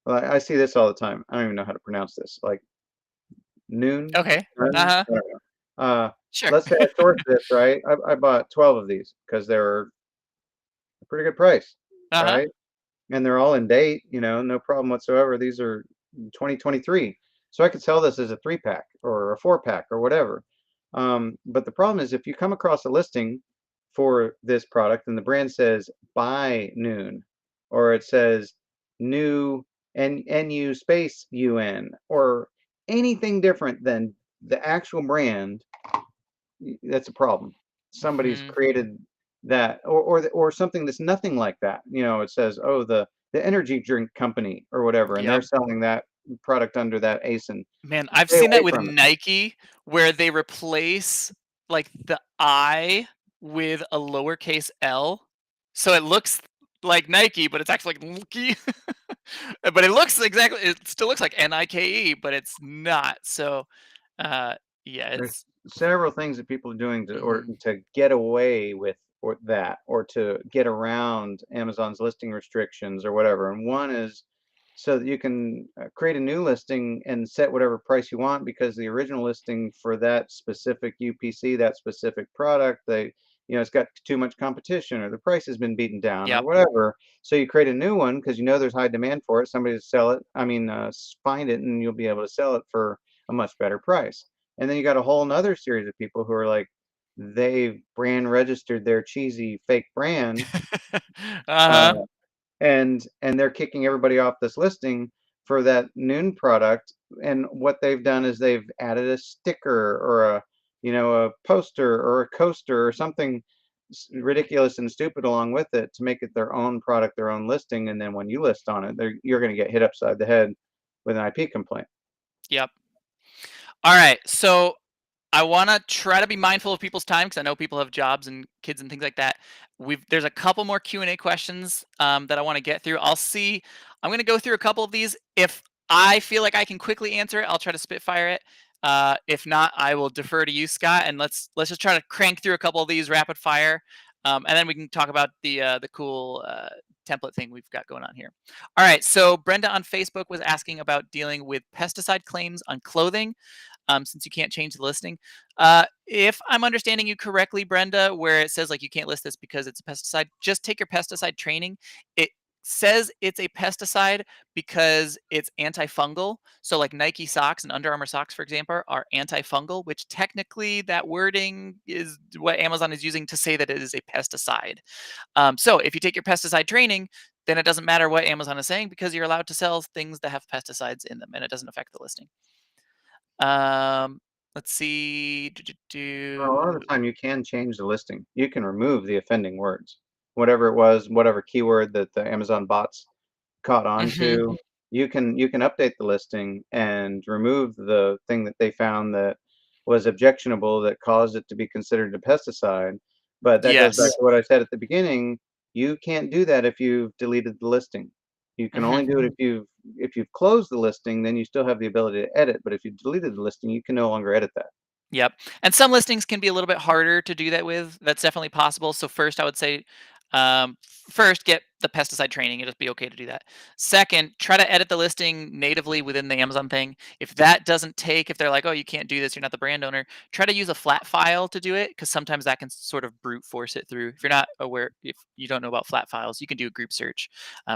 well, I see this all the time. I don't even know how to pronounce this. Like noon,
Okay.
nun,
Uh-huh.
I don't know. Uh,
Sure.
let's say I sourced this, right? I bought 12 of these because they were a pretty good price,
Uh-huh.
right? And they're all in date, no problem whatsoever. These are 2023. So I could sell this as a 3-pack or a 4-pack or whatever. But the problem is if you come across a listing for this product and the brand says by noon, or it says new NU space UN, or anything different than the actual brand, that's a problem. Somebody's
Mhm.
created that, or something that's nothing like that. It says, oh, the energy drink company or whatever, and they're
Yep.
selling that product under that ASIN.
Man, I've
Stay
seen that
away
with
from it.
Nike where they replace, like, the I with a lowercase l, so it looks like Nike, but it's actually like Nike. But it still looks like Nike, but it's not, so, uh, yeah,
There's
it's
several things that people are doing
mhm.
to get away with that, or to get around Amazon's listing restrictions or whatever. And one is so that you can create a new listing and set whatever price you want because the original listing for that specific UPC, that specific product, it's got too much competition or the price has been beaten down or
Yep,
whatever. So you create a new one because there's high demand for it. Somebody to sell it. Find it and you'll be able to sell it for a much better price. And then you got a whole another series of people who are like, they've brand registered their cheesy fake brand, uh,
uh-huh,
and they're kicking everybody off this listing for that noon product. And what they've done is they've added a sticker or a poster or a coaster or something ridiculous and stupid along with it to make it their own product, their own listing. And then when you list on it, you're going to get hit upside the head with an IP complaint.
yep. Alright, so I wanna try to be mindful of people's time because I know people have jobs and kids and things like that. There's a couple more Q&A questions, that I wanna get through. I'm gonna go through a couple of these. If I feel like I can quickly answer it, I'll try to spitfire it. If not, I will defer to you, Scott, and let's just try to crank through a couple of these rapid fire, and then we can talk about the cool, template thing we've got going on here. Alright, so Brenda on Facebook was asking about dealing with pesticide claims on clothing, since you can't change the listing. If I'm understanding you correctly, Brenda, where it says like you can't list this because it's a pesticide, just take your pesticide training. It says it's a pesticide because it's antifungal. So like Nike socks and Under Armour socks, for example, are antifungal, which technically that wording is what Amazon is using to say that it is a pesticide. So if you take your pesticide training, then it doesn't matter what Amazon is saying because you're allowed to sell things that have pesticides in them and it doesn't affect the listing. Um, let's see.
Well, a lot of the time you can change the listing. You can remove the offending words. Whatever it was, whatever keyword that the Amazon bots caught on
Mhm.
to, you can update the listing and remove the thing that they found that was objectionable that caused it to be considered a pesticide. But that goes back
Yes.
to what I said at the beginning. You can't do that if you've deleted the listing. You can
Mhm.
only do it if you've closed the listing, then you still have the ability to edit. But if you deleted the listing, you can no longer edit that.
Yep. And some listings can be a little bit harder to do that with. That's definitely possible. So first, I would say, first get the pesticide training. It'll be okay to do that. Second, try to edit the listing natively within the Amazon thing. If that doesn't take, if they're like, oh, you can't do this, you're not the brand owner, try to use a flat file to do it because sometimes that can sort of brute force it through. If you're not aware, if you don't know about flat files, you can do a group search.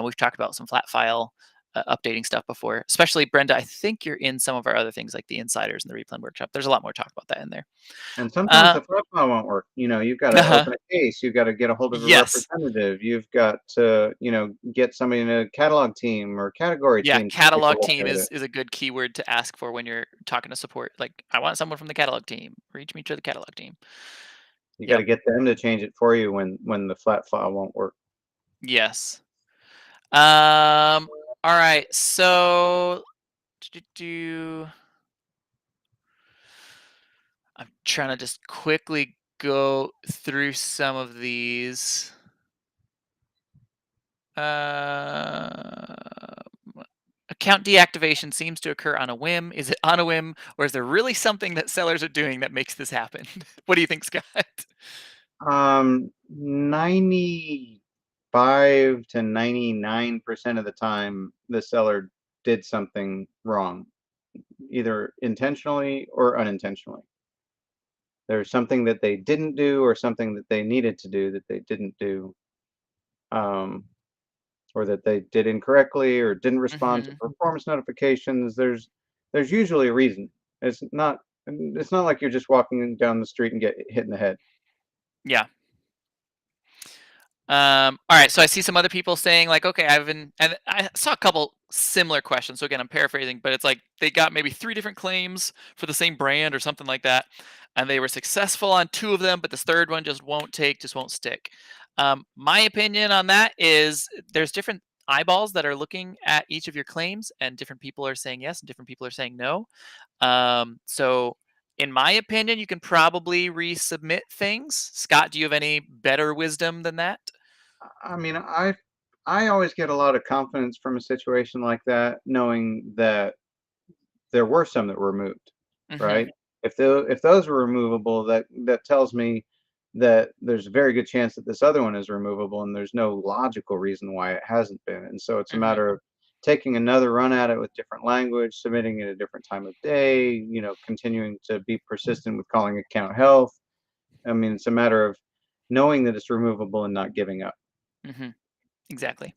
We've talked about some flat file updating stuff before, especially Brenda. I think you're in some of our other things like the insiders and the replan workshop. There's a lot more talk about that in there.
And sometimes
Uh,
the flip file won't work. You've got to
uh
open a case. You've got to get a hold of a
yes.
representative. You've got to, get somebody in a catalog team or category
Yeah,
team to take a
catalog
look
team
at it.
is a good keyword to ask for when you're talking to support. Like, I want someone from the catalog team. Reach me to the catalog team.
You got
Yep.
to get them to change it for you when the flat file won't work.
Yes. Um. All right. So, I'm trying to just quickly go through some of these. Um, Account deactivation seems to occur on a whim. Is it on a whim, or is there really something that sellers are doing that makes this happen? What do you think, Scott?
95 to 99% of the time, the seller did something wrong, either intentionally or unintentionally. There's something that they didn't do or something that they needed to do that they didn't do, um, or that they did incorrectly or didn't respond to
Mhm.
performance notifications. There's usually a reason. It's not like you're just walking down the street and get hit in the head.
Yeah. All right, so I see some other people saying like, okay, I've been, and I saw a couple similar questions. So again, I'm paraphrasing, but it's like they got maybe three different claims for the same brand or something like that, and they were successful on two of them, but this third one just won't take, just won't stick. My opinion on that is there's different eyeballs that are looking at each of your claims, and different people are saying yes, and different people are saying no. So in my opinion, you can probably resubmit things. Scott, do you have any better wisdom than that?
I mean, I always get a lot of confidence from a situation like that, knowing that there were some that were removed,
Mhm.
right? If those were removable, that tells me that there's a very good chance that this other one is removable, and there's no logical reason why it hasn't been. And so it's a
Mhm.
matter of taking another run at it with different language, submitting it a different time of day, continuing to be persistent with calling account health. I mean, it's a matter of knowing that it's removable and not giving up.
Mhm. Exactly.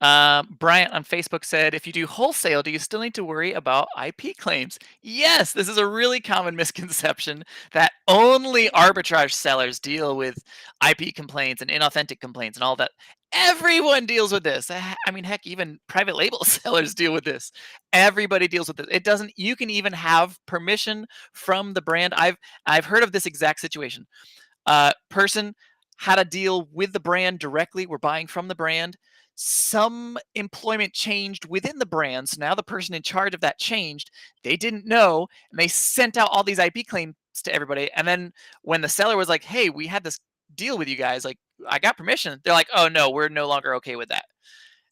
Bryant on Facebook said, if you do wholesale, do you still need to worry about IP claims? Yes, this is a really common misconception that only arbitrage sellers deal with IP complaints and inauthentic complaints and all that. Everyone deals with this. I mean, heck, even private label sellers deal with this. Everybody deals with it. It doesn't, you can even have permission from the brand. I've heard of this exact situation. Person had a deal with the brand directly. We're buying from the brand. Some employment changed within the brand. So now the person in charge of that changed. They didn't know, and they sent out all these IP claims to everybody. And then when the seller was like, hey, we had this deal with you guys, like, I got permission. They're like, oh, no, we're no longer okay with that.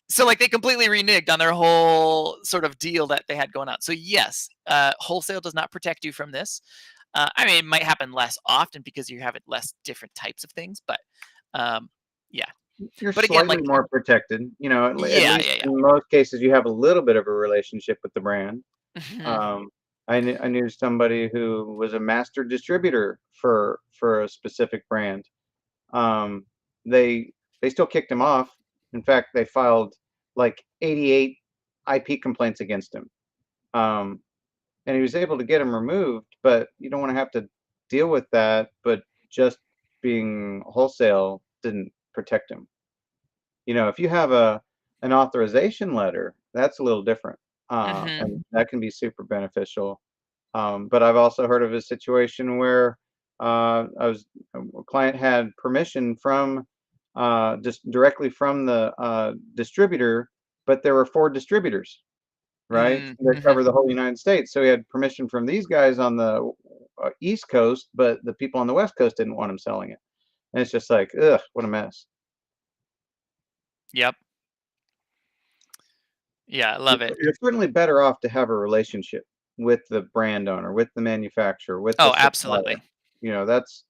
So like they completely reneged on their whole sort of deal that they had going on. So yes, wholesale does not protect you from this. I mean, it might happen less often because you have it less different types of things, but um, yeah.
You're
But again,
slightly
like,
more protected. At
yeah,
least
yeah,
in most cases, you have a little bit of a relationship with the brand.
yeah. Mhm.
Um, I knew somebody who was a master distributor for a specific brand. Um, they they still kicked him off. In fact, they filed like 88 IP complaints against him. Um, and he was able to get them removed, but you don't want to have to deal with that. But just being wholesale didn't protect him. If you have an authorization letter, that's a little different,
Mhm.
and that can be super beneficial. But I've also heard of a situation where a client had permission from just directly from the distributor, but there were four distributors, right,
Mm,
that
mhm.
cover the whole United States. So he had permission from these guys on the East Coast, but the people on the West Coast didn't want him selling it. And it's just like, ugh, what a mess.
Yep. Yeah, I
You're
love it.
you're certainly better off to have a relationship with the brand owner, with the manufacturer, with the
Oh,
supplier.
absolutely.
That's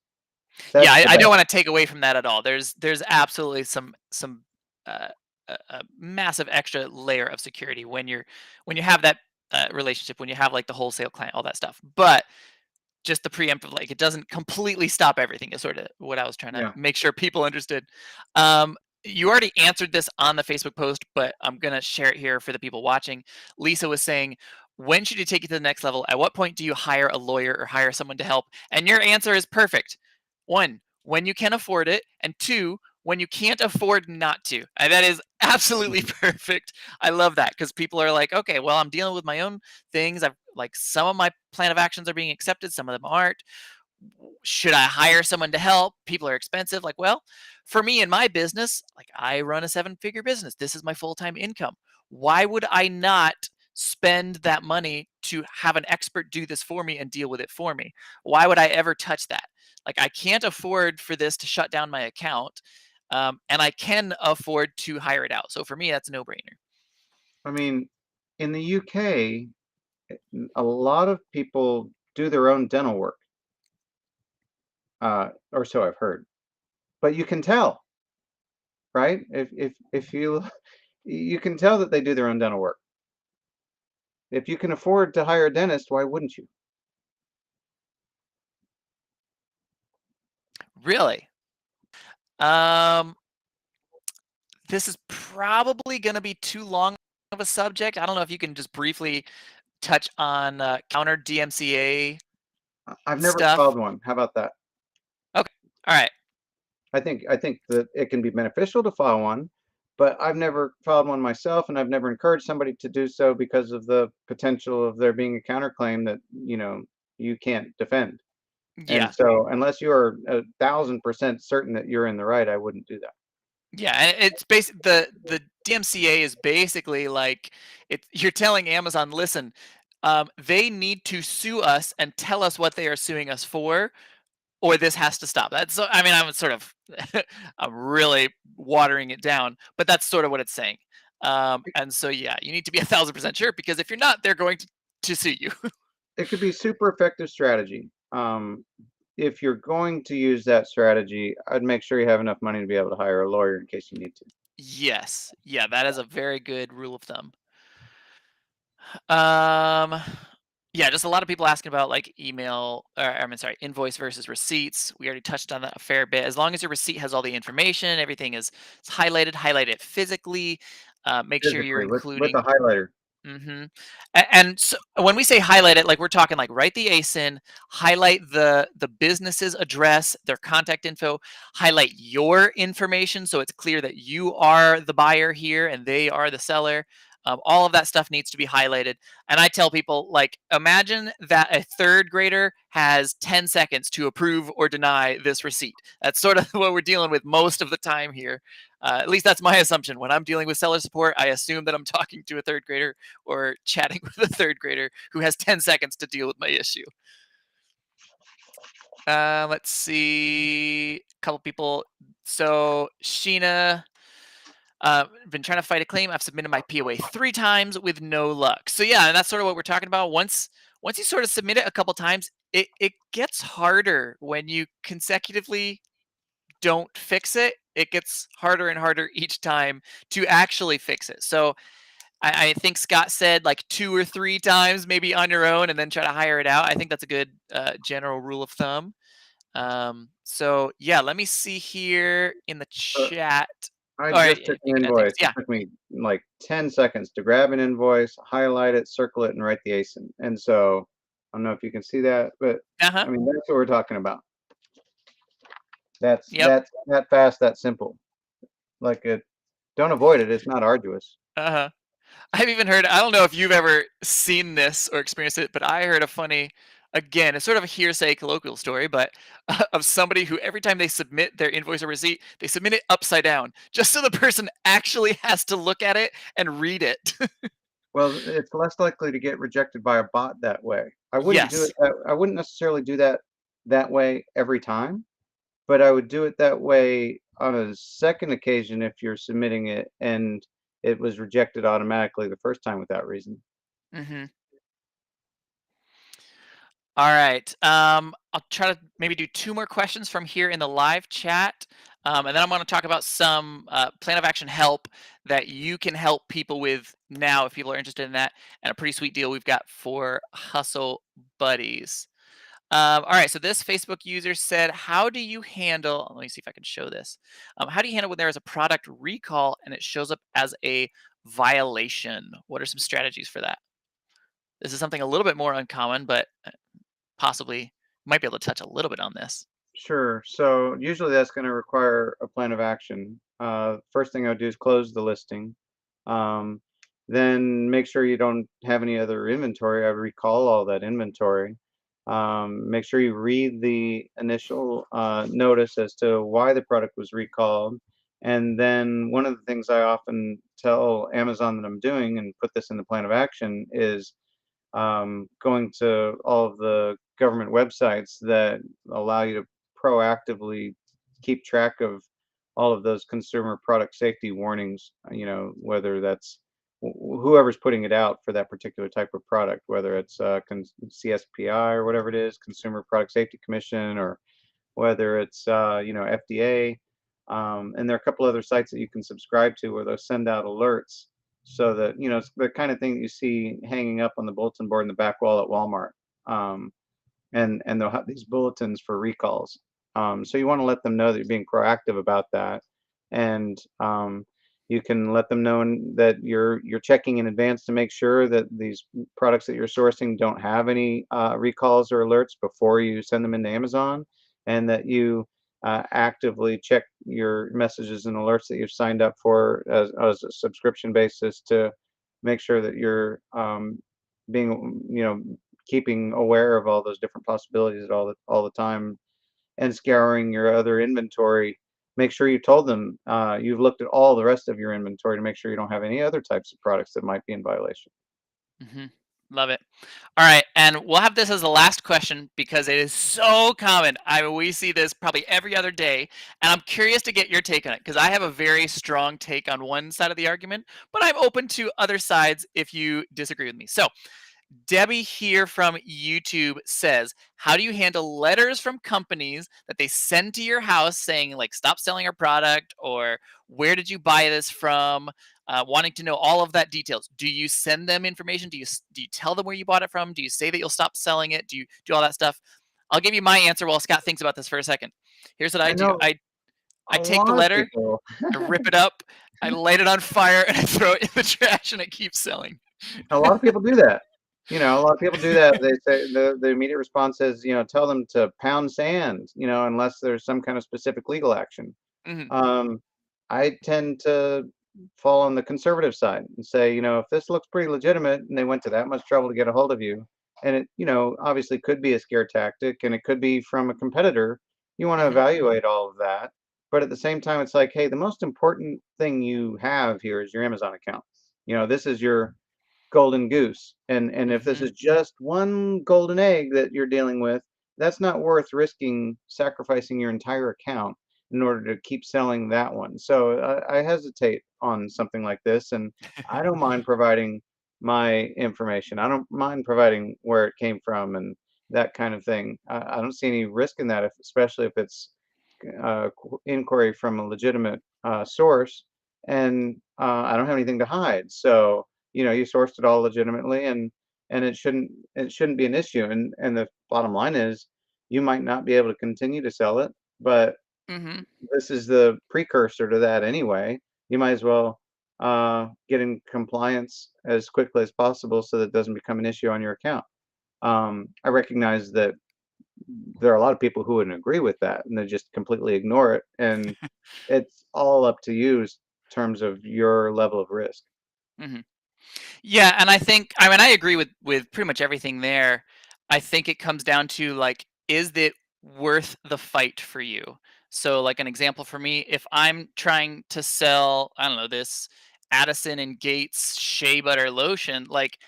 Yeah, I
the
don't
best.
wanna take away from that at all. There's absolutely some, uh, a massive extra layer of security when you have that, relationship, when you have, like, the wholesale client, all that stuff. But just the preemptive, like, it doesn't completely stop everything is sorta what I was trying to
Yeah.
make sure people understood. You already answered this on the Facebook post, but I'm gonna share it here for the people watching. Lisa was saying, "When should you take it to the next level? At what point do you hire a lawyer or hire someone to help?" And your answer is perfect. 1, when you can afford it, and 2, when you can't afford not to. And that is absolutely
Mhm.
perfect. I love that because people are like, "Okay, well, I'm dealing with my own things. I've like some of my plan of actions are being accepted, some of them aren't. Should I hire someone to help? People are expensive." Like, well, for me in my business, like I run a seven-figure business. This is my full-time income. Why would I not spend that money to have an expert do this for me and deal with it for me? Why would I ever touch that? Like, I can't afford for this to shut down my account, and I can afford to hire it out. So for me, that's a no-brainer.
I mean, in the UK, a lot of people do their own dental work. or so I've heard. But you can tell, right? If you you can tell that they do their own dental work. If you can afford to hire a dentist, why wouldn't you?
Really? Um, this is probably going to be too long of a subject. I don't know if you can just briefly touch on counter DMCA
I've never
stuff.
filed one. How about that?
Okay. All right.
I think that it can be beneficial to file one, but I've never filed one myself, and I've never encouraged somebody to do so because of the potential of there being a counterclaim that, you can't defend. And
Yeah.
so unless you are 1,000% certain that you're in the right, I wouldn't do that.
Yeah, and it's basic the DMCA is basically like you're telling Amazon, listen, they need to sue us and tell us what they are suing us for, or this has to stop. That's so I mean, I'm sort of I'm really watering it down, but that's sort of what it's saying. And so yeah, you need to be 1,000% sure because if you're not, they're going to sue you.
It could be super effective strategy. If you're going to use that strategy, I'd make sure you have enough money to be able to hire a lawyer in case you need to.
Yes. Yeah, that is a very good rule of thumb. Um, yeah, just a lot of people asking about like email, or I mean, sorry, invoice versus receipts. We already touched on that a fair bit. As long as your receipt has all the information, everything is highlighted, highlight it physically. Make sure you're
Physically, with a
including.
highlighter.
Mhm. And so when we say highlight it, like we're talking like write the ASIN, highlight the business's address, their contact info, highlight your information so it's clear that you are the buyer here and they are the seller. All of that stuff needs to be highlighted. And I tell people like imagine that a third grader has 10 seconds to approve or deny this receipt. That's sort of what we're dealing with most of the time here. At least that's my assumption. When I'm dealing with seller support, I assume that I'm talking to a third grader or chatting with a third grader who has 10 seconds to deal with my issue. Let's see. A couple people. So, Sheena, been trying to fight a claim. I've submitted my POA 3 times with no luck. So, yeah, and that's sort of what we're talking about. Once you sort of submit it a couple times, it gets harder when you consecutively don't fix it. It gets harder and harder each time to actually fix it. So, I think Scott said like 2 or 3 times maybe on your own and then try to hire it out. I think that's a good general rule of thumb. So yeah, let me see here in the
Uh,
chat.
I
All right,
just took
you
an
can add things.
invoice. It
Yeah.
took me like 10 seconds to grab an invoice, highlight it, circle it, and write the ASIN. And so I don't know if you can see that, but
Uh huh.
I mean, that's what we're talking about. That's
Yep.
that's that fast, that simple. Like it, don't avoid it. It's not arduous.
Uh huh. I've even heard, I don't know if you've ever seen this or experienced it, but I heard a funny, again, it's sort of a hearsay colloquial story, but of somebody who every time they submit their invoice or receipt, they submit it upside down, just so the person actually has to look at it and read it.
Well, it's less likely to get rejected by a bot that way.
Yes.
I wouldn't necessarily do that way every time, but I would do it that way on a second occasion if you're submitting it and it was rejected automatically the first time without reason.
Hmm. All right. I'll try to maybe do 2 more questions from here in the live chat. And then I'm going to talk about some plan of action help that you can help people with now if people are interested in that, and a pretty sweet deal we've got for Hustle Buddies. All right. So this Facebook user said, how do you handle, let me see if I can show this. How do you handle when there is a product recall and it shows up as a violation? What are some strategies for that? This is something a little bit more uncommon, but possibly might be able to touch a little bit on this.
Sure. So usually that's going to require a plan of action. First thing I would do is close the listing. Um, then make sure you don't have any other inventory. I would recall all that inventory. Make sure you read the initial notice as to why the product was recalled. And then one of the things I often tell Amazon that I'm doing and put this in the plan of action is going to all of the government websites that allow you to proactively keep track of all of those consumer product safety warnings, whether that's whoever's putting it out for that particular type of product, whether it's CSPI or whatever it is, Consumer Product Safety Commission, whether it's FDA, and there are a couple other sites that you can subscribe to where they'll send out alerts so that it's the kind of thing that you see hanging up on the bulletin board in the back wall at Walmart. Um, and they'll have these bulletins for recalls. So you want to let them know that you're being proactive about that, and you can let them know that you're checking in advance to make sure that these products that you're sourcing don't have any recalls or alerts before you send them into Amazon, and that you actively check your messages and alerts that you've signed up for as a subscription basis to make sure that you're being keeping aware of all those different possibilities at all the time and scouring your other inventory. Make sure you told them you've looked at all the rest of your inventory to make sure you don't have any other types of products that might be in violation.
Hmm. Love it. All right, and we'll have this as the last question because it is so common. I mean, we see this probably every other day, and I'm curious to get your take on it because I have a very strong take on one side of the argument, but I'm open to other sides if you disagree with me. So, Debbie here from YouTube says, "How do you handle letters from companies that they send to your house saying, like, stop selling our product or where did you buy this from?" Wanting to know all of that details. Do you send them information? Do you tell them where you bought it from? Do you say that you'll stop selling it? Do you do all that stuff? I'll give you my answer while Scott thinks about this for a second. Here's what I
I
do.
know
I
a
take the
lot of
letter,
people.
I rip it up, I light it on fire, and I throw it in the trash, and it keeps selling.
A lot of people do that. A lot of people do that. They say the immediate response is, tell them to pound sand, unless there's some kind of specific legal action.
Mhm,
Um, I tend to fall on the conservative side and say, if this looks pretty legitimate and they went to that much trouble to get a hold of you, and it, obviously could be a scare tactic and it could be from a competitor, you want to
mhm,
evaluate all of that. But at the same time, it's like, hey, the most important thing you have here is your Amazon account. This is your golden goose. And if this
mhm,
is just one golden egg that you're dealing with, that's not worth risking sacrificing your entire account in order to keep selling that one. So I hesitate on something like this, and I don't mind providing my information. I don't mind providing where it came from and that kind of thing. I don't see any risk in that, especially if it's inquiry from a legitimate source, and I don't have anything to hide. So you sourced it all legitimately, and it shouldn't be an issue. And the bottom line is, you might not be able to continue to sell it, but
mhm.
this is the precursor to that anyway. You might as well get in compliance as quickly as possible so that it doesn't become an issue on your account. I recognize that there are a lot of people who wouldn't agree with that, and they just completely ignore it. And it's all up to you in terms of your level of risk.
Mhm. Yeah, and I mean I agree with pretty much everything there. I think it comes down to like is it worth the fight for you? So like an example for me, if I'm trying to sell, I don't know, this Addison and Gates shea butter lotion, like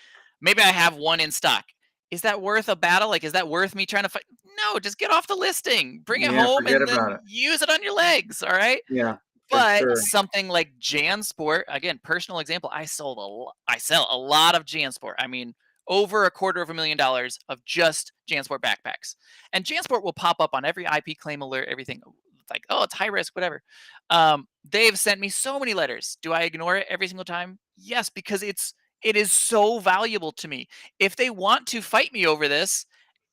maybe I have one in stock. Is that worth a battle? Like is that worth me trying to fight? No, just get off the listing. Bring it
Yeah,
home
forget
and
about
then
it.
use it on your legs, all right?
Yeah, for
But
sure.
something like JanSport, again, personal example, I sell a lot of JanSport. I mean, over $250,000 of just JanSport backpacks. And JanSport will pop up on every IP claim alert, everything. It's like, oh, it's high risk, whatever. They've sent me so many letters. Do I ignore it every single time? Yes, because it is so valuable to me. If they want to fight me over this,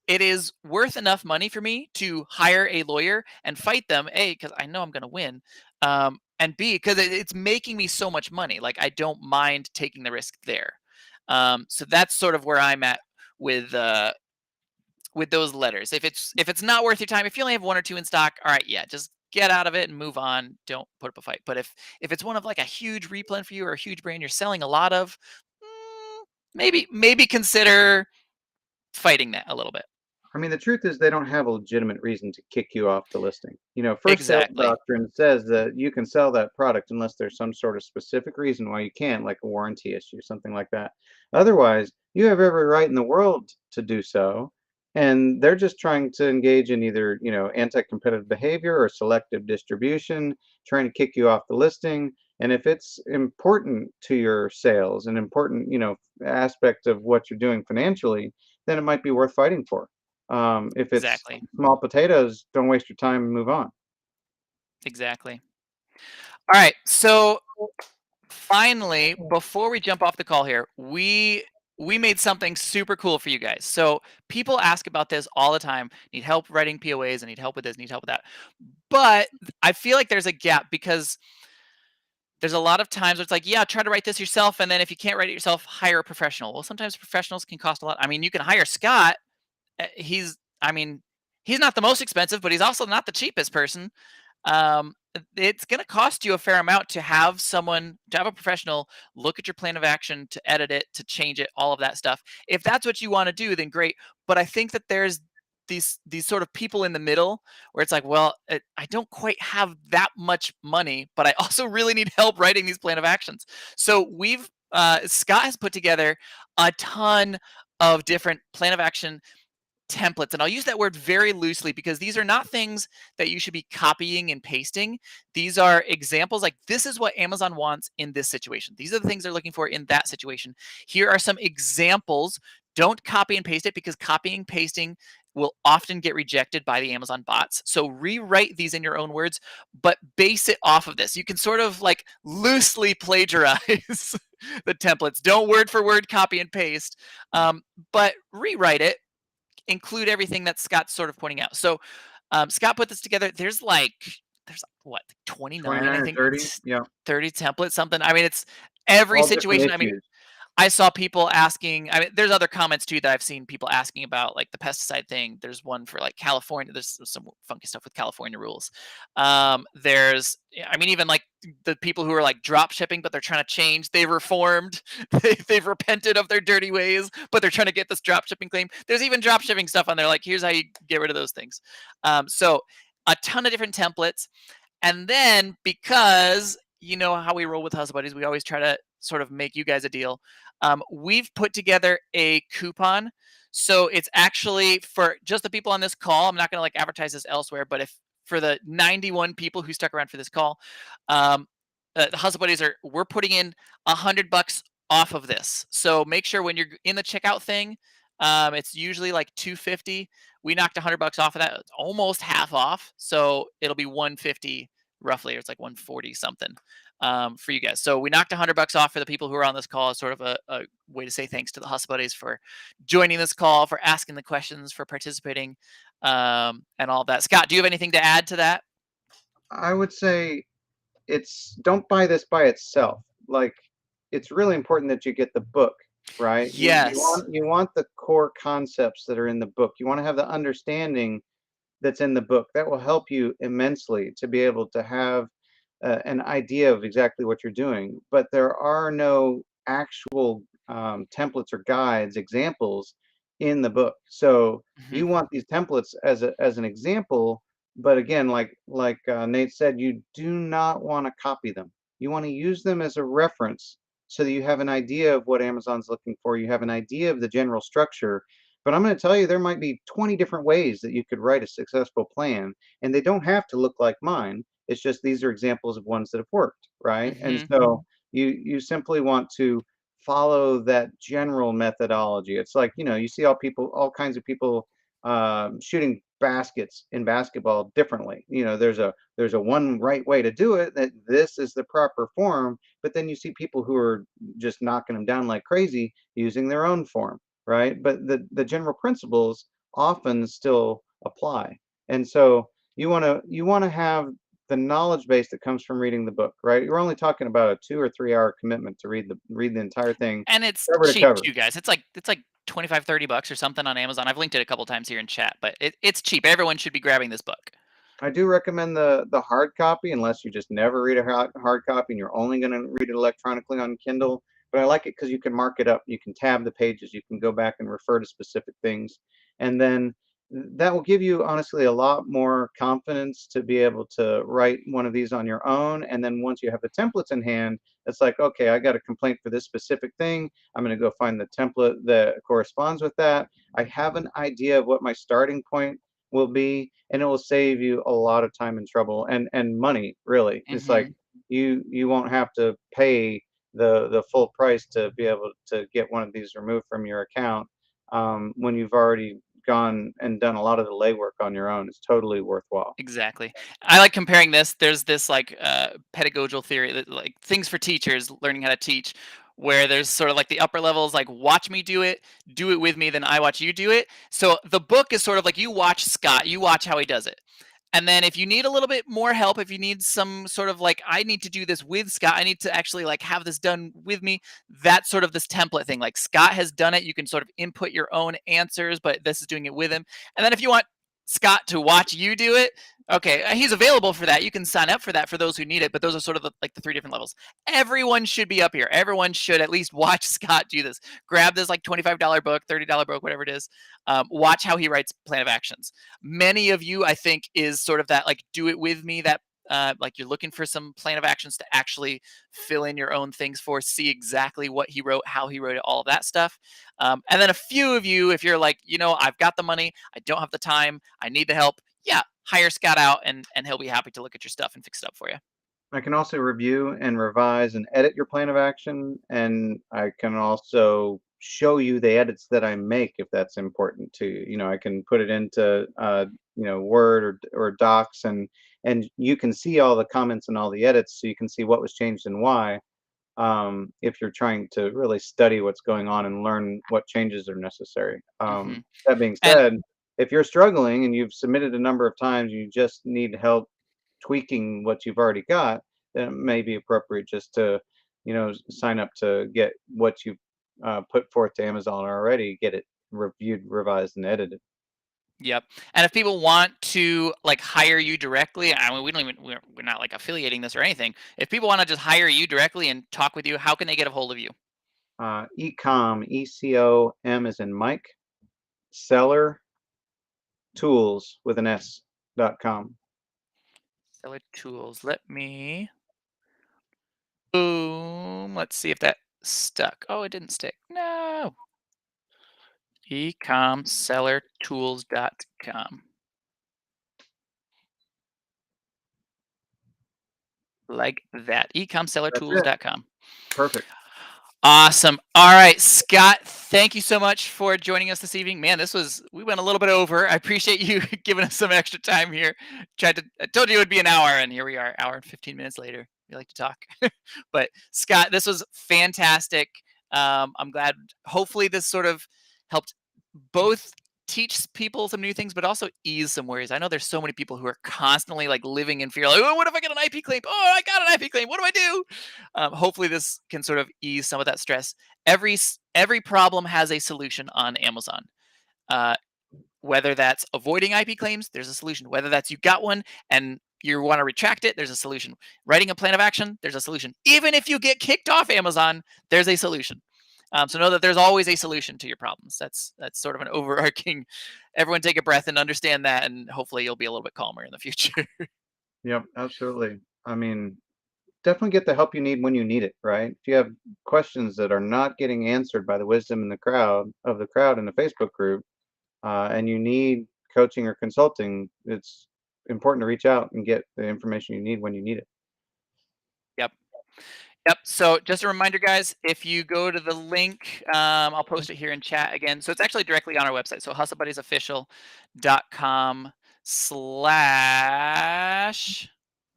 it is worth enough money for me to hire a lawyer and fight them. A, because I know I'm going to win, and B, because it's making me so much money. Like I don't mind taking the risk there. So that's sort of where I'm at with uh, with those letters. If it's not worth your time, if you only have one or two in stock, all right, yeah, just get out of it and move on. Don't put up a fight. But if it's one of like a huge replen for you or a huge brand you're selling a lot of, maybe consider fighting that a little bit.
I mean, the truth is they don't have a legitimate reason to kick you off the listing. First sales
Exactly.
doctrine says that you can sell that product unless there's some sort of specific reason why you can't, like a warranty issue, something like that. Otherwise, you have every right in the world to do so. And they're just trying to engage in either, anti-competitive behavior or selective distribution, trying to kick you off the listing. And if it's important to your sales, an important, aspect of what you're doing financially, then it might be worth fighting for. If it's
Exactly.
small potatoes, don't waste your time and move on.
Exactly. All right. So finally, before we jump off the call here, we made something super cool for you guys. So people ask about this all the time. Need help writing POAs, I need help with this, need help with that. But I feel like there's a gap because there's a lot of times where it's like, yeah, try to write this yourself, and then if you can't write it yourself, hire a professional. Well, sometimes professionals can cost a lot. I mean, you can hire Scott. He's, I mean, he's not the most expensive, but he's also not the cheapest person. um, it's going to cost you a fair amount to have someone, to have a professional look at your plan of action, to edit it, to change it, all of that stuff. If that's what you want to do, then great. But I think that there's these sort of people in the middle where it's like, well, I don't quite have that much money, but I also really need help writing these plan of actions. So we've Scott has put together a ton of different plan of action templates. And I'll use that word very loosely because these are not things that you should be copying and pasting. These are examples, like this is what Amazon wants in this situation. These are the things they're looking for in that situation. Here are some examples. Don't copy and paste it because copying and pasting will often get rejected by the Amazon bots. So rewrite these in your own words, but base it off of this. You can sort of like loosely plagiarize the templates. Don't word for word copy and paste, but rewrite it, include everything that Scott's sort of pointing out. So Scott put this together. There's what, 29,
29
I
or
think,
30, yeah,
30 templates, something. I mean, it's every
all different
situation. I mean,
issues.
I saw people asking. I mean, there's other comments too that I've seen people asking about, like the pesticide thing. There's one for like California. There's some funky stuff with California rules. There's, I mean, even like the people who are like drop shipping, but they're trying to change. They reformed. They've repented of their dirty ways, but they're trying to get this drop shipping claim. There's even drop shipping stuff on there. Like, here's how you get rid of those things. So a ton of different templates. And then, because you know how we roll with Hustle Buddies, we always try to sort of make you guys a deal. We've put together a coupon. So it's actually for just the people on this call. I'm not going to like advertise this elsewhere, but if for the 91 people who stuck around for this call, um, the Hustle Buddies we're putting in $100 off of this. So make sure when you're in the checkout thing, it's usually like 250. We knocked $100 off of that. It's almost half off. So it'll be 150 roughly, or it's like 140 something for you guys. So we knocked $100 off for the people who are on this call. As sort of a way to say thanks to the Hustle Buddies for joining this call, for asking the questions, for participating, and all that. Scott, do you have anything to add to that?
I would say it's don't buy this by itself. Like, it's really important that you get the book, right?
Yes.
You want the core concepts that are in the book. You want to have the understanding that's in the book. That will help you immensely to be able to have an idea of exactly what you're doing. But there are no actual templates or guides, examples in the book. So
Hmm.
you want these templates as as an example, but again, like Nate said, you do not want to copy them. You want to use them as a reference so that you have an idea of what Amazon's looking for. You have an idea of the general structure, but I'm going to tell you, there might be 20 different ways that you could write a successful plan, and they don't have to look like mine. It's just these are examples of ones that have worked, right? And
Hmm.
so you simply want to follow that general methodology. It's like, you see all kinds of people shooting baskets in basketball differently. There's a one right way to do it, that this is the proper form, but then you see people who are just knocking them down like crazy using their own form, right? But the general principles often still apply. And so you want to have the knowledge base that comes from reading the book, right? You're only talking about a 2 or 3 hour commitment to read the entire thing
And it's
cover to
cheap
cover.
too, guys. It's like 25, $30 or something on Amazon. I've linked it a couple times here in chat, but it's cheap. Everyone should be grabbing this book.
I do recommend the hard copy unless you just never read a hard copy and you're only going to read it electronically on Kindle. But I like it because you can mark it up, you can tab the pages, you can go back and refer to specific things, and then that will give you honestly a lot more confidence to be able to write one of these on your own. And then once you have the templates in hand, it's like, okay, I got a complaint for this specific thing. I'm going to go find the template that corresponds with that. I have an idea of what my starting point will be, and it will save you a lot of time and trouble and money, really. It's like
Hmm.
you won't have to pay the full price to be able to get one of these removed from your account when you've already gone and done a lot of the legwork on your own, it's totally worthwhile.
Exactly. I like comparing this. There's this like pedagogical theory that like things for teachers learning how to teach, where there's sort of like the upper levels, like watch me do it with me, then I watch you do it. So the book is sort of like you watch Scott, you watch how he does it. And then if you need a little bit more help, if you need some sort of like, I need to do this with Scott, I need to actually like have this done with me. That's sort of this template thing. Like Scott has done it. You can sort of input your own answers, but this is doing it with him. And then if you want Scott to watch you do it, okay, he's available for that. You can sign up for that for those who need it, but those are sort of like the three different levels. Everyone should be up here. Everyone should at least watch Scott do this. Grab this like $25 book, $30 book, whatever it is. Watch how he writes plan of actions. Many of you, I think, is sort of that like do it with me, that like you're looking for some plan of actions to actually fill in your own things for, see exactly what he wrote, how he wrote it, all of that stuff. And then a few of you, if you're like, I've got the money, I don't have the time, I need the help, yeah, hire Scott out and he'll be happy to look at your stuff and fix it up for you.
I can also review and revise and edit your plan of action, and I can also show you the edits that I make if that's important to you. I can put it into Word or Docs, and you can see all the comments and all the edits, so you can see what was changed and why. If you're trying to really study what's going on and learn what changes are necessary.
Hmm.
That being
And
said, if you're struggling and you've submitted a number of times, you just need help tweaking what you've already got, then it may be appropriate just to, sign up to get what you've put forth to Amazon already, get it reviewed, revised, and edited.
yep. And if people want to like hire you directly, I mean, we don't even we're not like affiliating this or anything. If people want to just hire you directly and talk with you, how can they get a hold of you?
Ecom, ECOM is in Mike, Seller Tools with an S.com.
Seller Tools. Let me boom. Let's see if that stuck. Oh, it didn't stick. No. Ecomsellertools.com. Like that.
That's it.
Ecomsellertools.com.
Perfect.
Awesome. All right, Scott, thank you so much for joining us this evening. Man, we went a little bit over. I appreciate you giving us some extra time here. I told you it would be an hour, and here we are, hour and 15 minutes later. We like to talk. But Scott, this was fantastic. I'm glad, hopefully, this sort of helped both teach people some new things, but also ease some worries. I know there's so many people who are constantly like living in fear, like, oh, what if I get an IP claim? Oh, I got an IP claim. What do I do? Hopefully, this can sort of ease some of that stress. Every problem has a solution on Amazon. Uh, whether that's avoiding IP claims, there's a solution. Whether that's you got one and you want to retract it, there's a solution. Writing a plan of action, there's a solution. Even if you get kicked off Amazon, there's a solution. So know that there's always a solution to your problems. That's sort of an overarching. Everyone take a breath and understand that, and hopefully you'll be a little bit calmer in the future.
Yep, absolutely. I mean, definitely get the help you need when you need it, right? If you have questions that are not getting answered by the wisdom in the crowd in the Facebook group, and you need coaching or consulting, it's important to reach out and get the information you need when you need it.
Yep. Yep. So just a reminder, guys, if you go to the link, I'll post it here in chat again. So it's actually directly on our website. So hustlebuddiesofficial.com/,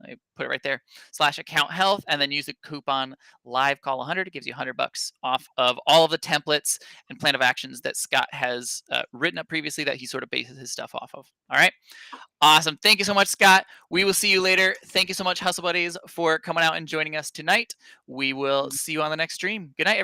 I put it right there, /account health, and then use the coupon live call 100. It gives you $100 off of all of the templates and plan of actions that Scott has written up previously that he sort of bases his stuff off of. All right. Awesome. Thank you so much, Scott. We will see you later. Thank you so much, Hustle Buddies, for coming out and joining us tonight. We will see you on the next stream. Good night, everyone.